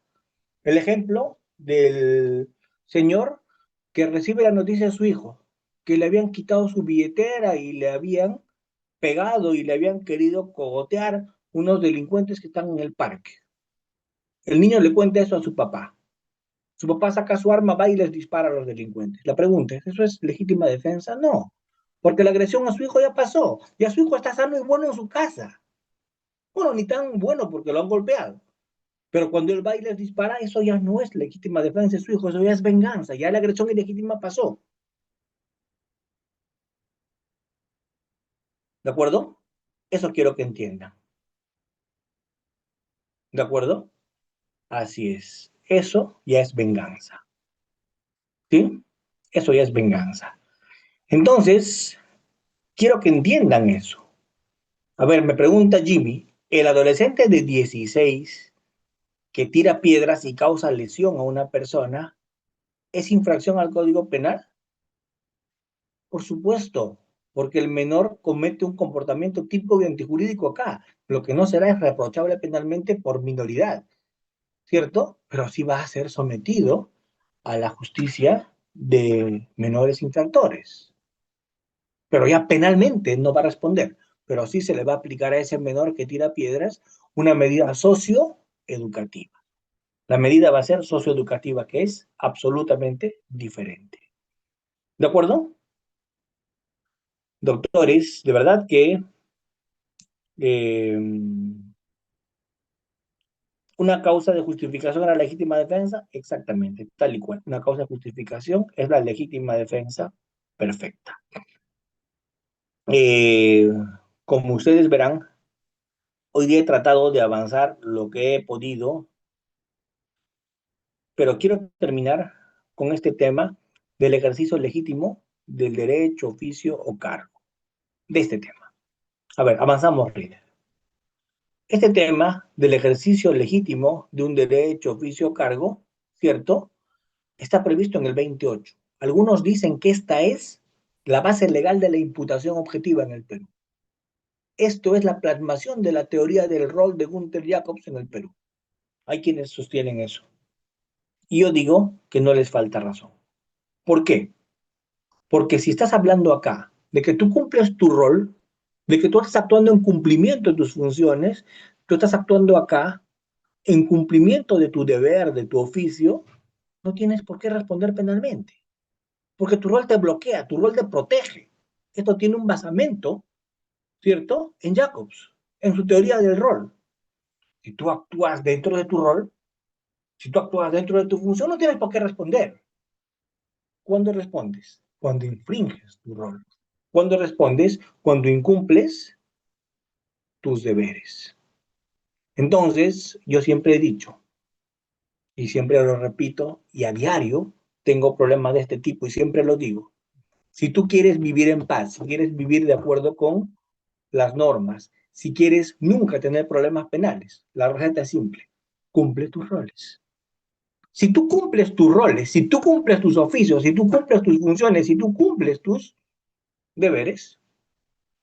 Speaker 1: El ejemplo del señor que recibe la noticia de su hijo, que le habían quitado su billetera y le habían pegado y le habían querido cogotear unos delincuentes que están en el parque. El niño le cuenta eso a su papá. Su papá saca su arma, va y les dispara a los delincuentes. La pregunta es, ¿eso es legítima defensa? No, porque la agresión a su hijo ya pasó. Ya su hijo está sano y bueno en su casa. Bueno, ni tan bueno porque lo han golpeado. Pero cuando él va y les dispara, eso ya no es legítima defensa de su hijo, eso ya es venganza, ya la agresión ilegítima pasó. ¿De acuerdo? Eso quiero que entiendan. ¿De acuerdo? Así es. Eso ya es venganza. ¿Sí? Eso ya es venganza. Entonces, quiero que entiendan eso. A ver, me pregunta Jimmy, el adolescente de 16 que tira piedras y causa lesión a una persona, ¿es infracción al Código Penal? Por supuesto, porque el menor comete un comportamiento típico y antijurídico acá. Lo que no será es reprochable penalmente por minoridad, ¿cierto? Pero sí va a ser sometido a la justicia de menores infractores. Pero ya penalmente no va a responder, pero sí se le va a aplicar a ese menor que tira piedras una medida socioeducativa. La medida va a ser socioeducativa, que es absolutamente diferente. ¿De acuerdo? Doctores, de verdad que eh, una causa de justificación a la legítima defensa, exactamente, tal y cual. Una causa de justificación es la legítima defensa perfecta. Eh, Como ustedes verán, hoy día he tratado de avanzar lo que he podido, pero quiero terminar con este tema del ejercicio legítimo del derecho, oficio o cargo. De este tema. A ver, avanzamos, líder. Este tema del ejercicio legítimo de un derecho, oficio o cargo, ¿cierto? Está previsto en el 28. Algunos dicen que esta es la base legal de la imputación objetiva en el Perú. Esto es la plasmación de la teoría del rol de Gunther Jacobs en el Perú. Hay quienes sostienen eso. Y yo digo que no les falta razón. ¿Por qué? Porque si estás hablando acá de que tú cumples tu rol, de que tú estás actuando en cumplimiento de tus funciones, tú estás actuando acá en cumplimiento de tu deber, de tu oficio, no tienes por qué responder penalmente. Porque tu rol te bloquea, tu rol te protege. Esto tiene un basamento, ¿cierto? En Jacobs, en su teoría del rol. Si tú actúas dentro de tu rol, si tú actúas dentro de tu función, no tienes por qué responder. ¿Cuándo respondes? Cuando infringes tu rol. ¿Cuándo respondes? Cuando incumples tus deberes. Entonces, yo siempre he dicho, y siempre lo repito, y a diario tengo problemas de este tipo, y siempre lo digo, si tú quieres vivir en paz, si quieres vivir de acuerdo con las normas, si quieres nunca tener problemas penales, la receta es simple, cumple tus roles. Si tú cumples tus roles, si tú cumples tus oficios, si tú cumples tus funciones, si tú cumples tus deberes,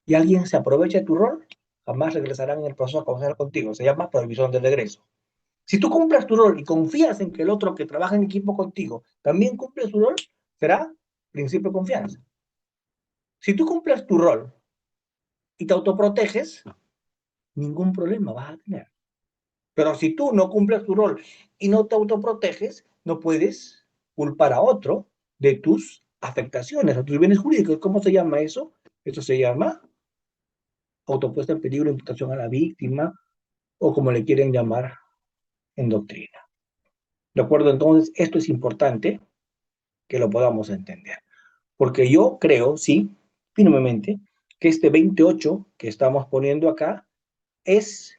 Speaker 1: y alguien se aprovecha de tu rol, jamás regresarán en el proceso a conversar contigo. Se llama prohibición de regreso. Si tú cumples tu rol y confías en que el otro que trabaja en equipo contigo también cumple su rol, será principio de confianza. Si tú cumples tu rol y te autoproteges, ningún problema vas a tener. Pero si tú no cumples tu rol y no te autoproteges, no puedes culpar a otro de tus afectaciones, a tus bienes jurídicos. ¿Cómo se llama eso? Eso se llama autopuesta en peligro, imputación a la víctima, o como le quieren llamar en doctrina. ¿De acuerdo? Entonces, esto es importante que lo podamos entender. Porque yo creo, sí, firmemente, que este 28 que estamos poniendo acá es,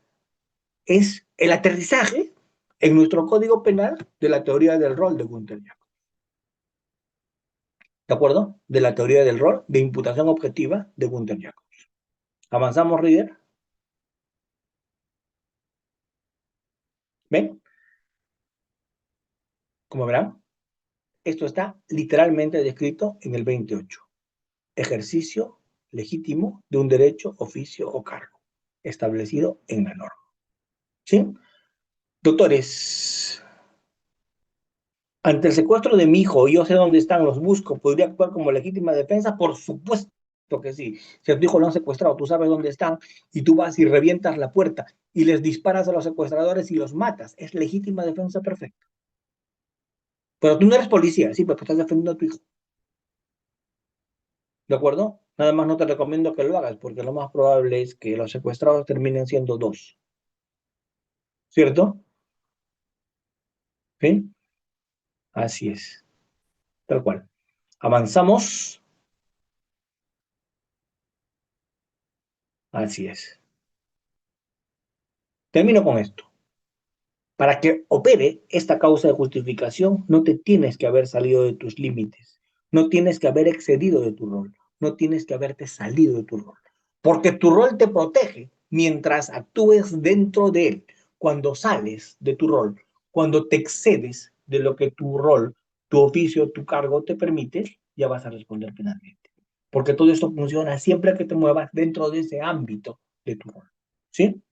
Speaker 1: es el aterrizaje en nuestro código penal de la teoría del rol de Gunther Jacob. ¿De acuerdo? De la teoría del rol de imputación objetiva de Gunther Jacob. ¿Avanzamos, Reader? ¿Ven? Como verán, esto está literalmente descrito en el 28. Ejercicio legítimo de un derecho, oficio o cargo establecido en la norma. ¿Sí? Doctores, ante el secuestro de mi hijo, yo sé dónde están, los busco, ¿podría actuar como legítima defensa? Por supuesto que sí. Si a tu hijo lo han secuestrado, tú sabes dónde están y tú vas y revientas la puerta y les disparas a los secuestradores y los matas. Es legítima defensa perfecta. Pero tú no eres policía, sí, pero estás defendiendo a tu hijo. ¿De acuerdo? Nada más no te recomiendo que lo hagas porque lo más probable es que los secuestrados terminen siendo dos. ¿Cierto? ¿Sí? Así es. Tal cual. Avanzamos. Así es. Termino con esto. Para que opere esta causa de justificación, no te tienes que haber salido de tus límites, no tienes que haber excedido de tu rol, no tienes que haberte salido de tu rol, porque tu rol te protege mientras actúes dentro de él. Cuando sales de tu rol, cuando te excedes de lo que tu rol, tu oficio, tu cargo te permite, ya vas a responder penalmente. Porque todo esto funciona siempre que te muevas dentro de ese ámbito de tu rol. ¿Sí?